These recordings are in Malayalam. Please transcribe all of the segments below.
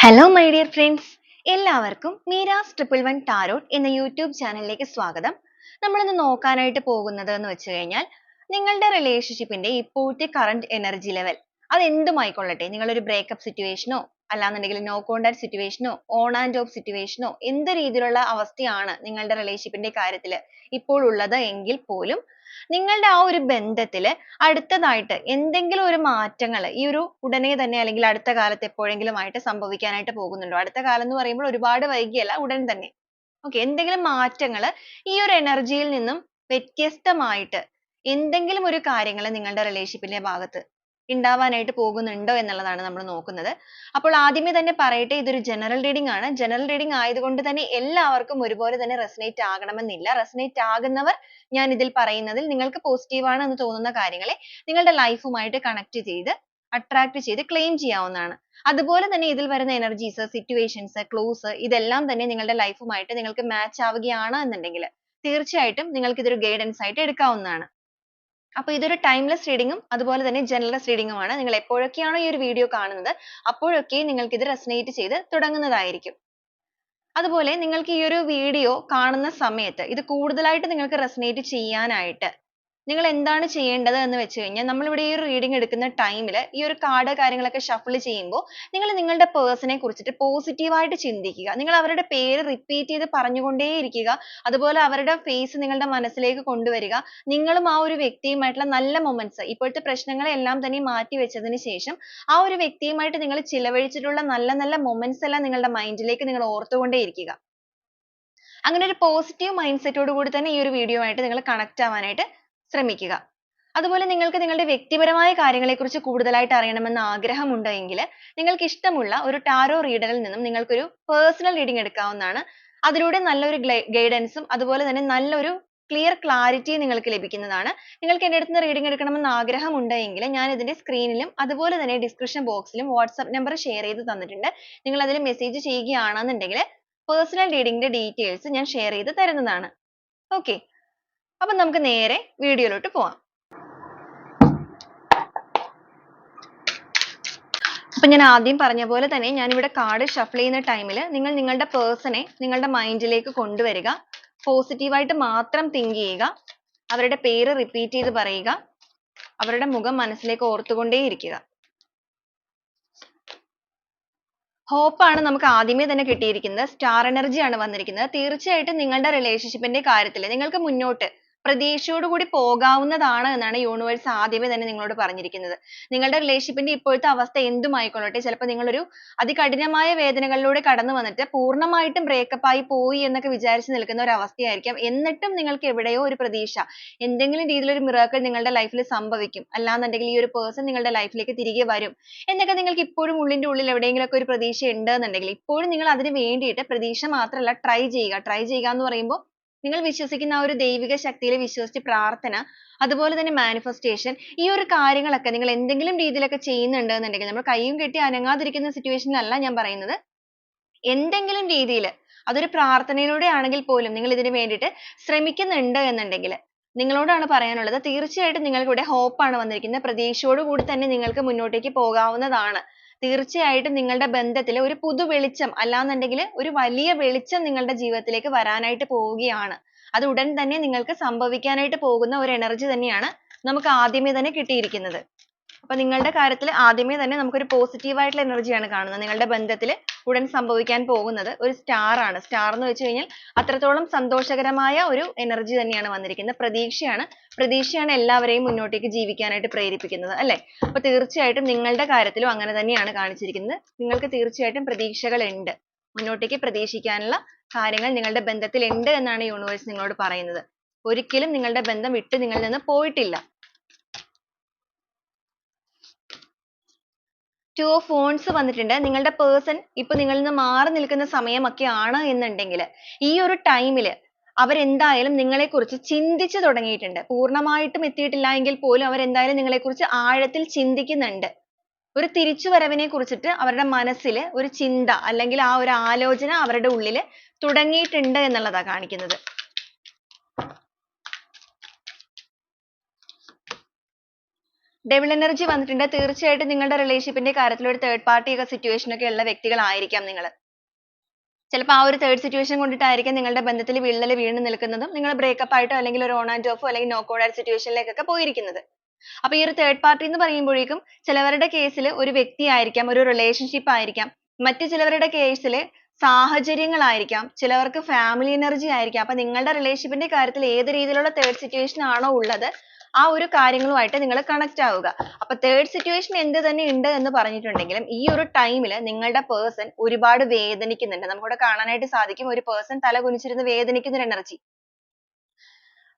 ഹലോ മൈ ഡിയർ ഫ്രണ്ട്സ്, എല്ലാവർക്കും മീരാസ് 111 ടാരോട്ട് എന്ന യൂട്യൂബ് ചാനലിലേക്ക് സ്വാഗതം. നമ്മളിന്ന് നോക്കാനായിട്ട് പോകുന്നത് എന്ന് വെച്ച് കഴിഞ്ഞാൽ നിങ്ങളുടെ റിലേഷൻഷിപ്പിന്റെ ഇപ്പോഴത്തെ കറന്റ് എനർജി ലെവൽ അത് എന്തുമായിക്കൊള്ളട്ടെ, നിങ്ങളൊരു ബ്രേക്കപ്പ് സിറ്റുവേഷനോ അല്ലാന്നുണ്ടെങ്കിൽ നോ കോണ്ടാക്ട് സിറ്റുവേഷനോ ഓൺ ആൻഡ് ഓഫ് സിറ്റുവേഷനോ എന്ത് രീതിയിലുള്ള അവസ്ഥയാണ് നിങ്ങളുടെ റിലേഷൻഷിപ്പിന്റെ കാര്യത്തിൽ ഇപ്പോൾ ഉള്ളത് എങ്കിൽ പോലും നിങ്ങളുടെ ആ ഒരു ബന്ധത്തില് അടുത്തതായിട്ട് എന്തെങ്കിലും ഒരു മാറ്റങ്ങൾ ഈ ഒരു ഉടനെ തന്നെ അല്ലെങ്കിൽ അടുത്ത കാലത്ത് എപ്പോഴെങ്കിലും ആയിട്ട് സംഭവിക്കാനായിട്ട് പോകുന്നുണ്ടോ? അടുത്ത കാലം എന്ന് പറയുമ്പോൾ ഒരുപാട് വൈകിയല്ല, ഉടൻ തന്നെ. okay എന്തെങ്കിലും മാറ്റങ്ങൾ ഈ ഒരു എനർജിയിൽ നിന്നും വ്യത്യസ്തമായിട്ട് എന്തെങ്കിലും ഒരു കാര്യങ്ങൾ നിങ്ങളുടെ റിലേഷൻഷിപ്പിന്റെ ഭാഗത്ത് ഉണ്ടാവാനായിട്ട് പോകുന്നുണ്ടോ എന്നുള്ളതാണ് നമ്മൾ നോക്കുന്നത്. അപ്പോൾ ആദ്യമേ തന്നെ പറയട്ടെ, ഇതൊരു ജനറൽ റീഡിംഗ് ആണ്. ജനറൽ റീഡിംഗ് ആയതുകൊണ്ട് തന്നെ എല്ലാവർക്കും ഒരുപോലെ തന്നെ റെസനേറ്റ് ആകണമെന്നില്ല. റെസനേറ്റ് ആകുന്നവർ ഞാൻ ഇതിൽ പറയുന്നതിൽ നിങ്ങൾക്ക് പോസിറ്റീവ് ആണ് എന്ന് തോന്നുന്ന കാര്യങ്ങളെ നിങ്ങളുടെ ലൈഫുമായിട്ട് കണക്ട് ചെയ്ത് അട്രാക്ട് ചെയ്ത് ക്ലെയിം ചെയ്യാവുന്നതാണ്. അതുപോലെ തന്നെ ഇതിൽ വരുന്ന എനർജീസ്, സിറ്റുവേഷൻസ്, ക്ലൂസ് ഇതെല്ലാം തന്നെ നിങ്ങളുടെ ലൈഫുമായിട്ട് നിങ്ങൾക്ക് മാച്ച് ആവുകയാണ് എന്നുണ്ടെങ്കിൽ തീർച്ചയായിട്ടും നിങ്ങൾക്ക് ഇതൊരു ഗൈഡൻസ് ആയിട്ട് എടുക്കാവുന്നതാണ്. അപ്പോൾ ഇതൊരു ടൈംലെസ് റീഡിംഗും അതുപോലെ തന്നെ ജനറൽ റീഡിംഗുമാണ്. നിങ്ങൾ എപ്പോഴൊക്കെയാണോ ഈ ഒരു വീഡിയോ കാണുന്നത് അപ്പോഴൊക്കെ നിങ്ങൾക്ക് ഇത് റെസനേറ്റ് ചെയ്ത് തുടങ്ങുന്നതായിരിക്കും. അതുപോലെ നിങ്ങൾക്ക് ഈ ഒരു വീഡിയോ കാണുന്ന സമയത്ത് ഇത് കൂടുതലായിട്ട് നിങ്ങൾക്ക് റെസനേറ്റ് ചെയ്യാനായിട്ട് നിങ്ങൾ എന്താണ് ചെയ്യേണ്ടത് എന്ന് വെച്ച് കഴിഞ്ഞാൽ, നമ്മൾ ഇവിടെ ഈ ഒരു റീഡിംഗ് എടുക്കുന്ന ടൈമിൽ ഈ ഒരു കാർഡ് കാര്യങ്ങളൊക്കെ ഷഫിൾ ചെയ്യുമ്പോൾ നിങ്ങൾ നിങ്ങളുടെ പേഴ്സണെ കുറിച്ചിട്ട് പോസിറ്റീവ് ആയിട്ട് ചിന്തിക്കുക. നിങ്ങൾ അവരുടെ പേര് റിപ്പീറ്റ് ചെയ്ത് പറഞ്ഞുകൊണ്ടേയിരിക്കുക. അതുപോലെ അവരുടെ ഫേസ് നിങ്ങളുടെ മനസ്സിലേക്ക് കൊണ്ടുവരിക. നിങ്ങളും ആ ഒരു വ്യക്തിയുമായിട്ടുള്ള നല്ല മൊമെന്റ്സ്, ഇപ്പോഴത്തെ പ്രശ്നങ്ങളെല്ലാം തന്നെ മാറ്റി വെച്ചതിന് ശേഷം ആ ഒരു വ്യക്തിയുമായിട്ട് നിങ്ങൾ ചിലവഴിച്ചിട്ടുള്ള നല്ല നല്ല മൊമെന്റ്സ് എല്ലാം നിങ്ങളുടെ മൈൻഡിലേക്ക് നിങ്ങൾ ഓർത്തുകൊണ്ടേയിരിക്കുക. അങ്ങനെ ഒരു പോസിറ്റീവ് മൈൻഡ് സെറ്റോട് കൂടി തന്നെ ഈ ഒരു വീഡിയോ ആയിട്ട് നിങ്ങൾ കണക്ട് ആവാനായിട്ട് ശ്രമിക്കുക. അതുപോലെ നിങ്ങൾക്ക് നിങ്ങളുടെ വ്യക്തിപരമായ കാര്യങ്ങളെക്കുറിച്ച് കൂടുതലായിട്ട് അറിയണമെന്ന് ആഗ്രഹമുണ്ട് എങ്കിൽ നിങ്ങൾക്ക് ഇഷ്ടമുള്ള ഒരു ടാരോ റീഡറിൽ നിന്നും നിങ്ങൾക്കൊരു പേഴ്സണൽ റീഡിംഗ് എടുക്കാവുന്നതാണ്. അതിലൂടെ നല്ലൊരു ഗൈഡൻസും അതുപോലെ തന്നെ നല്ലൊരു ക്ലിയർ ക്ലാരിറ്റി നിങ്ങൾക്ക് ലഭിക്കുന്നതാണ്. നിങ്ങൾക്ക് എൻ്റെ അടുത്ത് നിന്ന് റീഡിംഗ് എടുക്കണമെന്ന് ആഗ്രഹമുണ്ട് എങ്കിൽ ഞാൻ ഇതിന്റെ സ്ക്രീനിലും അതുപോലെ തന്നെ ഡിസ്ക്രിപ്ഷൻ ബോക്സിലും വാട്സ്ആപ്പ് നമ്പർ ഷെയർ ചെയ്ത് തന്നിട്ടുണ്ട്. നിങ്ങൾ അതിൽ മെസ്സേജ് ചെയ്യുകയാണെന്നുണ്ടെങ്കിൽ പേഴ്സണൽ റീഡിംഗിന്റെ ഡീറ്റെയിൽസ് ഞാൻ ഷെയർ ചെയ്ത് തരുന്നതാണ്. ഓക്കെ, അപ്പൊ നമുക്ക് നേരെ വീഡിയോയിലോട്ട് പോവാം. അപ്പൊ ഞാൻ ആദ്യം പറഞ്ഞ പോലെ തന്നെ ഞാൻ ഇവിടെ കാർഡ് ഷഫിൾ ചെയ്യുന്ന ടൈമിൽ നിങ്ങൾ നിങ്ങളുടെ പേഴ്സണെ നിങ്ങളുടെ മൈൻഡിലേക്ക് കൊണ്ടുവരിക. പോസിറ്റീവായിട്ട് മാത്രം തിങ്ക് ചെയ്യുക. അവരുടെ പേര് റിപ്പീറ്റ് ചെയ്ത് പറയുക. അവരുടെ മുഖം മനസ്സിലേക്ക് ഓർത്തുകൊണ്ടേയിരിക്കുക. ഹോപ്പ് ആണ് നമുക്ക് ആദ്യമേ തന്നെ കിട്ടിയിരിക്കുന്നത്. സ്റ്റാർ എനർജി ആണ് വന്നിരിക്കുന്നത്. തീർച്ചയായിട്ടും നിങ്ങളുടെ റിലേഷൻഷിപ്പിന്റെ കാര്യത്തിൽ നിങ്ങൾക്ക് മുന്നോട്ട് പ്രതീക്ഷയോടുകൂടി പോകാവുന്നതാണ് എന്നാണ് യൂണിവേഴ്സ് ആദ്യമേ തന്നെ നിങ്ങളോട് പറഞ്ഞിരിക്കുന്നത്. നിങ്ങളുടെ റിലേഷൻഷിപ്പിന്റെ ഇപ്പോഴത്തെ അവസ്ഥ എന്തുമായിക്കൊള്ളട്ടെ, ചിലപ്പോൾ നിങ്ങളൊരു അതികഠിനമായ വേദനകളിലൂടെ കടന്നു വന്നിട്ട് പൂർണ്ണമായിട്ടും ബ്രേക്കപ്പ് ആയി പോയി എന്നൊക്കെ വിചാരിച്ച് നിൽക്കുന്ന ഒരു അവസ്ഥയായിരിക്കാം. എന്നിട്ടും നിങ്ങൾക്ക് എവിടെയോ ഒരു പ്രതീക്ഷ, എന്തെങ്കിലും രീതിയിലൊരു മിറാക്കിൾ നിങ്ങളുടെ ലൈഫിൽ സംഭവിക്കും, അല്ലാന്നുണ്ടെങ്കിൽ ഈ ഒരു പേഴ്സൺ നിങ്ങളുടെ ലൈഫിലേക്ക് തിരികെ വരും എന്നൊക്കെ നിങ്ങൾക്ക് ഇപ്പോഴും ഉള്ളിന്റെ ഉള്ളിൽ എവിടെയെങ്കിലുമൊക്കെ ഒരു പ്രതീക്ഷ ഉണ്ട് എന്നുണ്ടെങ്കിൽ ഇപ്പോഴും നിങ്ങൾ അതിന് വേണ്ടിയിട്ട് പ്രതീക്ഷ മാത്രമല്ല ട്രൈ ചെയ്യുക. ട്രൈ ചെയ്യുക എന്ന് പറയുമ്പോൾ നിങ്ങൾ വിശ്വസിക്കുന്ന ആ ഒരു ദൈവിക ശക്തിയിൽ വിശ്വസിച്ച് പ്രാർത്ഥന, അതുപോലെ തന്നെ മാനിഫെസ്റ്റേഷൻ, ഈ ഒരു കാര്യങ്ങളൊക്കെ നിങ്ങൾ എന്തെങ്കിലും രീതിയിലൊക്കെ ചെയ്യുന്നുണ്ട് എന്നുണ്ടെങ്കിൽ, നമ്മൾ കൈയും കെട്ടി അനങ്ങാതിരിക്കുന്ന സിറ്റുവേഷനിലല്ല ഞാൻ പറയുന്നത്, എന്തെങ്കിലും രീതിയിൽ അതൊരു പ്രാർത്ഥനയിലൂടെ ആണെങ്കിൽ പോലും നിങ്ങൾ ഇതിന് വേണ്ടിയിട്ട് ശ്രമിക്കുന്നുണ്ട് എന്നുണ്ടെങ്കിൽ നിങ്ങളോടാണ് പറയാനുള്ളത്. തീർച്ചയായിട്ടും നിങ്ങൾക്ക് ഇവിടെ hope ആണ് വന്നിരിക്കുന്നത്. പ്രതീക്ഷയോട് കൂടി തന്നെ നിങ്ങൾക്ക് മുന്നോട്ടേക്ക് പോകാവുന്നതാണ്. തീർച്ചയായിട്ടും നിങ്ങളുടെ ബന്ധത്തിൽ ഒരു പുതു വെളിച്ചം, അല്ലാന്നുണ്ടെങ്കിൽ ഒരു വലിയ വെളിച്ചം നിങ്ങളുടെ ജീവിതത്തിലേക്ക് വരാനായിട്ട് പോവുകയാണ്. അത് ഉടൻ തന്നെ നിങ്ങൾക്ക് സംഭവിക്കാനായിട്ട് പോകുന്ന ഒരു എനർജി തന്നെയാണ് നമുക്ക് ആദ്യമേ തന്നെ കിട്ടിയിരിക്കുന്നത്. അപ്പൊ നിങ്ങളുടെ കാര്യത്തിൽ ആദ്യമേ തന്നെ നമുക്കൊരു പോസിറ്റീവ് ആയിട്ടുള്ള എനർജിയാണ് കാണുന്നത്. നിങ്ങളുടെ ബന്ധത്തിൽ ഉടൻ സംഭവിക്കാൻ പോകുന്നത് ഒരു സ്റ്റാർ ആണ്. സ്റ്റാർ എന്ന് വെച്ച് കഴിഞ്ഞാൽ അത്രത്തോളം സന്തോഷകരമായ ഒരു എനർജി തന്നെയാണ് വന്നിരിക്കുന്നത്. പ്രതീക്ഷയാണ് എല്ലാവരെയും മുന്നോട്ടേക്ക് ജീവിക്കാനായിട്ട് പ്രേരിപ്പിക്കുന്നത്, അല്ലേ? അപ്പൊ തീർച്ചയായിട്ടും നിങ്ങളുടെ കാര്യത്തിലും അങ്ങനെ തന്നെയാണ് കാണിച്ചിരിക്കുന്നത്. നിങ്ങൾക്ക് തീർച്ചയായിട്ടും പ്രതീക്ഷകൾ ഉണ്ട്. മുന്നോട്ടേക്ക് പ്രതീക്ഷിക്കാനുള്ള കാര്യങ്ങൾ നിങ്ങളുടെ ബന്ധത്തിൽ ഉണ്ട് എന്നാണ് യൂണിവേഴ്സ് നിങ്ങളോട് പറയുന്നത്. ഒരിക്കലും നിങ്ങളുടെ ബന്ധം വിട്ട് നിങ്ങളിൽ നിന്ന് പോയിട്ടില്ല. Two of Wands വന്നിട്ടുണ്ട്. നിങ്ങളുടെ പേഴ്സൺ ഇപ്പൊ നിങ്ങളിൽ നിന്ന് മാറി നിൽക്കുന്ന സമയമൊക്കെ ആണ് എന്നുണ്ടെങ്കിൽ ഈ ഒരു ടൈമിൽ അവരെന്തായാലും നിങ്ങളെക്കുറിച്ച് ചിന്തിച്ചു തുടങ്ങിയിട്ടുണ്ട്. പൂർണ്ണമായിട്ടും എത്തിയിട്ടില്ല എങ്കിൽ പോലും അവരെന്തായാലും നിങ്ങളെക്കുറിച്ച് ആഴത്തിൽ ചിന്തിക്കുന്നുണ്ട്. ഒരു തിരിച്ചുവരവിനെ കുറിച്ചിട്ട് അവരുടെ മനസ്സിൽ ഒരു ചിന്ത അല്ലെങ്കിൽ ആ ഒരു ആലോചന അവരുടെ ഉള്ളിൽ തുടങ്ങിയിട്ടുണ്ട് എന്നുള്ളതാ കാണിക്കുന്നത്. ഡബിൾ എനർജി വന്നിട്ടുണ്ട്. തീർച്ചയായിട്ടും നിങ്ങളുടെ റിലേഷൻഷിപ്പിന്റെ കാര്യത്തിൽ ഒരു തേർഡ് പാർട്ടി ഒക്കെ സിറ്റുവേഷൻ ഒക്കെ ഉള്ള വ്യക്തികളായിരിക്കാം നിങ്ങൾ. ചിലപ്പോൾ ആ ഒരു തേർഡ് സിറ്റുവേഷൻ കൊണ്ടിട്ടായിരിക്കും നിങ്ങളുടെ ബന്ധത്തിൽ വിള്ളൽ വീണ് നിൽക്കുന്നതും നിങ്ങൾ ബ്രേക്കപ്പ് ആയിട്ടോ അല്ലെങ്കിൽ ഒരു ഓൺ ആൻഡ് ഓഫോ അല്ലെങ്കിൽ നോക്ക് ഔട്ട് സിറ്റുവേഷനിലേക്കൊക്കെ പോയിരിക്കുന്നത്. അപ്പൊ ഈ ഒരു തേർഡ് പാർട്ടി എന്ന് പറയുമ്പോഴേക്കും ചിലവരുടെ കേസിൽ ഒരു വ്യക്തി ആയിരിക്കാം, ഒരു റിലേഷൻഷിപ്പ് ആയിരിക്കാം, മറ്റു ചിലവരുടെ കേസിൽ സാഹചര്യങ്ങളായിരിക്കാം, ചിലവർക്ക് ഫാമിലി എനർജി ആയിരിക്കാം. അപ്പൊ നിങ്ങളുടെ റിലേഷൻഷിപ്പിന്റെ കാര്യത്തിൽ ഏത് രീതിയിലുള്ള തേർഡ് സിറ്റുവേഷൻ ആണോ ഉള്ളത് ആ ഒരു കാര്യങ്ങളുമായിട്ട് നിങ്ങൾ കണക്ട് ആവുക. അപ്പൊ തേർഡ് സിറ്റുവേഷൻ എന്ത് തന്നെ ഉണ്ട് എന്ന് പറഞ്ഞിട്ടുണ്ടെങ്കിലും ഈ ഒരു ടൈമിൽ നിങ്ങളുടെ പേഴ്സൺ ഒരുപാട് വേദനിക്കുന്നുണ്ട്. നമുക്കിവിടെ കാണാനായിട്ട് സാധിക്കും ഒരു പേഴ്സൺ തല കുനിച്ചിരുന്ന് വേദനിക്കുന്ന ഒരു എനർജി.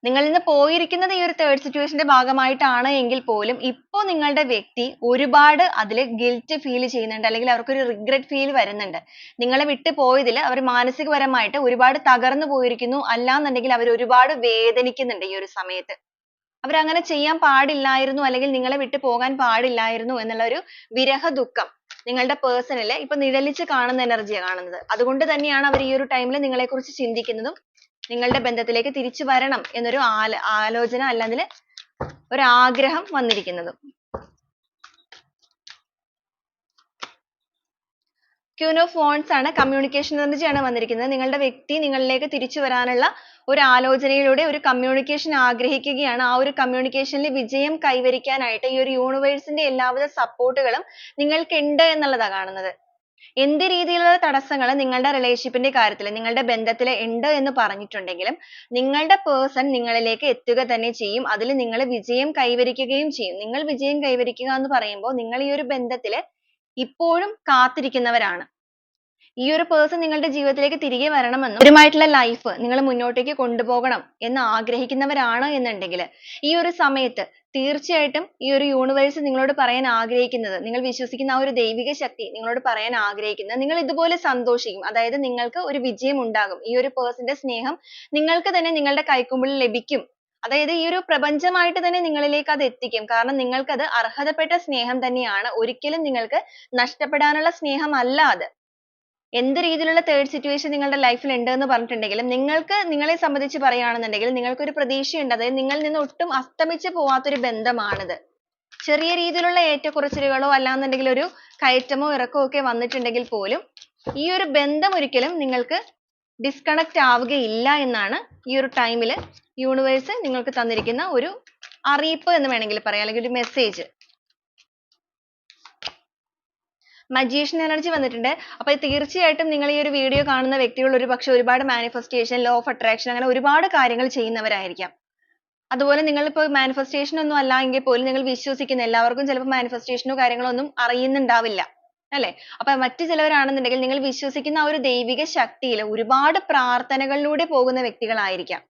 നിങ്ങളിൽ നിന്ന് പോയിരിക്കുന്നത് ഈ ഒരു തേർഡ് സിറ്റുവേഷന്റെ ഭാഗമായിട്ടാണ് എങ്കിൽ പോലും ഇപ്പോ നിങ്ങളുടെ വ്യക്തി ഒരുപാട് അതിൽ ഗിൽറ്റ് ഫീൽ ചെയ്യുന്നുണ്ട്, അല്ലെങ്കിൽ അവർക്കൊരു റിഗ്രറ്റ് ഫീൽ വരുന്നുണ്ട്. നിങ്ങളെ വിട്ടു പോയതിൽ അവർ മാനസികപരമായിട്ട് ഒരുപാട് തകർന്നു പോയിരിക്കുന്നു, അല്ലാന്നുണ്ടെങ്കിൽ അവർ ഒരുപാട് വേദനിക്കുന്നുണ്ട് ഈ ഒരു സമയത്ത്. അവരങ്ങനെ ചെയ്യാൻ പാടില്ലായിരുന്നു, അല്ലെങ്കിൽ നിങ്ങളെ വിട്ടു പോകാൻ പാടില്ലായിരുന്നു എന്നുള്ള ഒരു വിരഹ ദുഃഖം നിങ്ങളുടെ പേഴ്സണിൽ ഇപ്പൊ നിഴലിച്ച് കാണുന്ന എനർജിയാണ് കാണുന്നത്. അതുകൊണ്ട് തന്നെയാണ് അവർ ഈ ഒരു ടൈമിൽ നിങ്ങളെ കുറിച്ച് ചിന്തിക്കുന്നതും നിങ്ങളുടെ ബന്ധത്തിലേക്ക് തിരിച്ചു വരണം എന്നൊരു ആലോചന അല്ലെങ്കിൽ ഒരു ആഗ്രഹം വന്നിരിക്കുന്നതും. ക്യൂൻ ഓഫ് വാണ്ട്സ് ആണ്, കമ്മ്യൂണിക്കേഷൻ എനർജി ആണ് വന്നിരിക്കുന്നത്. നിങ്ങളുടെ വ്യക്തി നിങ്ങളിലേക്ക് തിരിച്ചു വരാനുള്ള ഒരു ആലോചനയിലൂടെ ഒരു കമ്മ്യൂണിക്കേഷൻ ആഗ്രഹിക്കുകയാണ്. ആ ഒരു കമ്മ്യൂണിക്കേഷനിൽ വിജയം കൈവരിക്കാനായിട്ട് ഈ ഒരു യൂണിവേഴ്സിന്റെ എല്ലാവിധ സപ്പോർട്ടുകളും നിങ്ങൾക്ക് ഉണ്ട് എന്നുള്ളതാണ് കാണുന്നത്. എന്ത് രീതിയിലുള്ള തടസ്സങ്ങൾ നിങ്ങളുടെ റിലേഷൻഷിപ്പിന്റെ കാര്യത്തിൽ നിങ്ങളുടെ ബന്ധത്തിൽ ഉണ്ട് എന്ന് പറഞ്ഞിട്ടുണ്ടെങ്കിലും നിങ്ങളുടെ പേഴ്സൺ നിങ്ങളിലേക്ക് എത്തുക തന്നെ ചെയ്യും. അതിൽ നിങ്ങൾ വിജയം കൈവരിക്കുകയും ചെയ്യും. നിങ്ങൾ വിജയം കൈവരിക്കുക എന്ന് പറയുമ്പോൾ നിങ്ങൾ ഈ ഒരു ബന്ധത്തിൽ ഇപ്പോഴും കാത്തിരിക്കുന്നവരാണ്. ഈ ഒരു പേഴ്സൺ നിങ്ങളുടെ ജീവിതത്തിലേക്ക് തിരികെ വരണമെന്നും അവരുമായിട്ടുള്ള ലൈഫ് നിങ്ങൾ മുന്നോട്ടേക്ക് കൊണ്ടുപോകണം എന്ന് ആഗ്രഹിക്കുന്നവരാണ് എന്നുണ്ടെങ്കിൽ ഈ ഒരു സമയത്ത് തീർച്ചയായിട്ടും ഈ ഒരു യൂണിവേഴ്സ് നിങ്ങളോട് പറയാൻ ആഗ്രഹിക്കുന്നത്, നിങ്ങൾ വിശ്വസിക്കുന്ന ആ ഒരു ദൈവിക ശക്തി നിങ്ങളോട് പറയാൻ ആഗ്രഹിക്കുന്നത്, നിങ്ങൾ ഇതുപോലെ സന്തോഷിക്കും. അതായത് നിങ്ങൾക്ക് ഒരു വിജയം ഉണ്ടാകും. ഈ ഒരു പേഴ്സന്റെ സ്നേഹം നിങ്ങൾക്ക് തന്നെ നിങ്ങളുടെ കൈക്കുമ്പിളിൽ ലഭിക്കും. അതായത് ഈ ഒരു പ്രപഞ്ചമായിട്ട് തന്നെ നിങ്ങളിലേക്ക് അത് എത്തിക്കും. കാരണം നിങ്ങൾക്കത് അർഹതപ്പെട്ട സ്നേഹം തന്നെയാണ്. ഒരിക്കലും നിങ്ങൾക്ക് നഷ്ടപ്പെടാനുള്ള സ്നേഹമല്ല അത്. എന്ത് രീതിയിലുള്ള തേർഡ് സിറ്റുവേഷൻ നിങ്ങളുടെ ലൈഫിൽ ഉണ്ട് എന്ന് പറഞ്ഞിട്ടുണ്ടെങ്കിലും നിങ്ങൾക്ക് നിങ്ങളെ സംബന്ധിച്ച് പറയുകയാണെന്നുണ്ടെങ്കിൽ നിങ്ങൾക്കൊരു പ്രതീക്ഷയുണ്ട്. അതായത് നിങ്ങളിൽ നിന്ന് ഒട്ടും അസ്തമിച്ച് പോവാത്തൊരു ബന്ധമാണിത്. ചെറിയ രീതിയിലുള്ള ഏറ്റക്കുറച്ചിലുകളോ അല്ലാന്നുണ്ടെങ്കിൽ ഒരു കയറ്റമോ ഇറക്കമോ ഒക്കെ വന്നിട്ടുണ്ടെങ്കിൽ പോലും ഈ ഒരു ബന്ധം ഒരിക്കലും നിങ്ങൾക്ക് ഡിസ്കണക്ട് ആവുകയില്ല എന്നാണ് ഈ ഒരു ടൈമിൽ യൂണിവേഴ്സ് നിങ്ങൾക്ക് തന്നിരിക്കുന്ന ഒരു അറിയിപ്പ് എന്ന് വേണമെങ്കിൽ പറയാം, അല്ലെങ്കിൽ ഒരു മെസ്സേജ്. മജീഷ്യൻ എനർജി വന്നിട്ടുണ്ട്. അപ്പോൾ തീർച്ചയായിട്ടും നിങ്ങൾ ഈ ഒരു വീഡിയോ കാണുന്ന വ്യക്തികൾ ഒരുപക്ഷെ ഒരുപാട് മാനിഫെസ്റ്റേഷൻ, ലോ ഓഫ് അട്രാക്ഷൻ അങ്ങനെ ഒരുപാട് കാര്യങ്ങൾ ചെയ്യുന്നവരായിരിക്കാം. അതുപോലെ നിങ്ങൾ ഇപ്പോൾ മാനിഫെസ്റ്റേഷൻ ഒന്നും അല്ല എങ്കിൽ പോലും നിങ്ങൾ വിശ്വസിക്കുന്ന എല്ലാവർക്കും ചിലപ്പോൾ മാനിഫെസ്റ്റേഷനോ കാര്യങ്ങളോ ഒന്നും അറിയുന്നുണ്ടാവില്ല, അല്ലേ? അപ്പൊ മറ്റു ചിലവരാണെന്നുണ്ടെങ്കിൽ നിങ്ങൾ വിശ്വസിക്കുന്ന ആ ഒരു ദൈവിക ശക്തിയിൽ ഒരുപാട് പ്രാർത്ഥനകളിലൂടെ പോകുന്ന വ്യക്തികളായിരിക്കാം.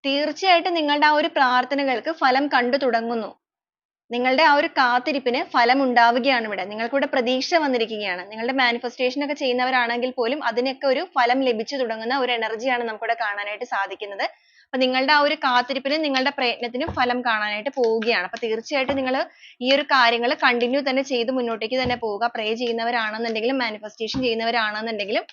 തീർച്ചയായിട്ടും നിങ്ങളുടെ ആ ഒരു പ്രാർത്ഥനകൾക്ക് ഫലം കണ്ടു തുടങ്ങുന്നു. നിങ്ങളുടെ ആ ഒരു കാത്തിരിപ്പിന് ഫലം ഉണ്ടാവുകയാണ് ഇവിടെ. നിങ്ങൾക്കിവിടെ പ്രതീക്ഷ വന്നിരിക്കുകയാണ്. നിങ്ങളുടെ മാനിഫെസ്റ്റേഷൻ ഒക്കെ ചെയ്യുന്നവരാണെങ്കിൽ പോലും അതിനൊക്കെ ഒരു ഫലം ലഭിച്ചു തുടങ്ങുന്ന ഒരു എനർജിയാണ് നമുക്കിവിടെ കാണാനായിട്ട് സാധിക്കുന്നത്. അപ്പൊ നിങ്ങളുടെ ആ ഒരു കാത്തിരിപ്പിനും നിങ്ങളുടെ പ്രയത്നത്തിനും ഫലം കാണാനായിട്ട് പോവുകയാണ്. അപ്പൊ തീർച്ചയായിട്ടും നിങ്ങൾ ഈ ഒരു കാര്യങ്ങൾ കണ്ടിന്യൂ തന്നെ ചെയ്ത് മുന്നോട്ടേക്ക് തന്നെ പോവുക. പ്രേ ചെയ്യുന്നവരാണെന്നുണ്ടെങ്കിലും മാനിഫെസ്റ്റേഷൻ ചെയ്യുന്നവരാണെന്നുണ്ടെങ്കിലും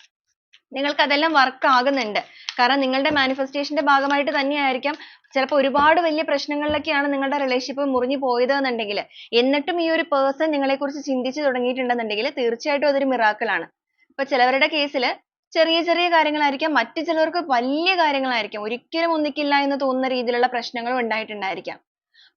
നിങ്ങൾക്ക് അതെല്ലാം വർക്ക് ആകുന്നുണ്ട്. കാരണം നിങ്ങളുടെ മാനിഫെസ്റ്റേഷന്റെ ഭാഗമായിട്ട് തന്നെയായിരിക്കാം ചിലപ്പോൾ ഒരുപാട് വലിയ പ്രശ്നങ്ങളിലൊക്കെയാണ് നിങ്ങളുടെ റിലേഷൻഷിപ്പ് മുറിഞ്ഞു പോയത് എന്നുണ്ടെങ്കിൽ എന്നിട്ടും ഈ ഒരു പേഴ്സൺ നിങ്ങളെ കുറിച്ച് ചിന്തിച്ചു തുടങ്ങിയിട്ടുണ്ടെന്നുണ്ടെങ്കിൽ തീർച്ചയായിട്ടും അതൊരു മിറാക്കിൾ ആണ്. ഇപ്പൊ ചിലവരുടെ കേസിൽ ചെറിയ ചെറിയ കാര്യങ്ങളായിരിക്കാം, മറ്റു ചിലർക്ക് വലിയ കാര്യങ്ങളായിരിക്കാം. ഒരിക്കലും ഒന്നിക്കില്ല എന്ന് തോന്നുന്ന രീതിയിലുള്ള പ്രശ്നങ്ങളും ഉണ്ടായിട്ടുണ്ടായിരിക്കാം.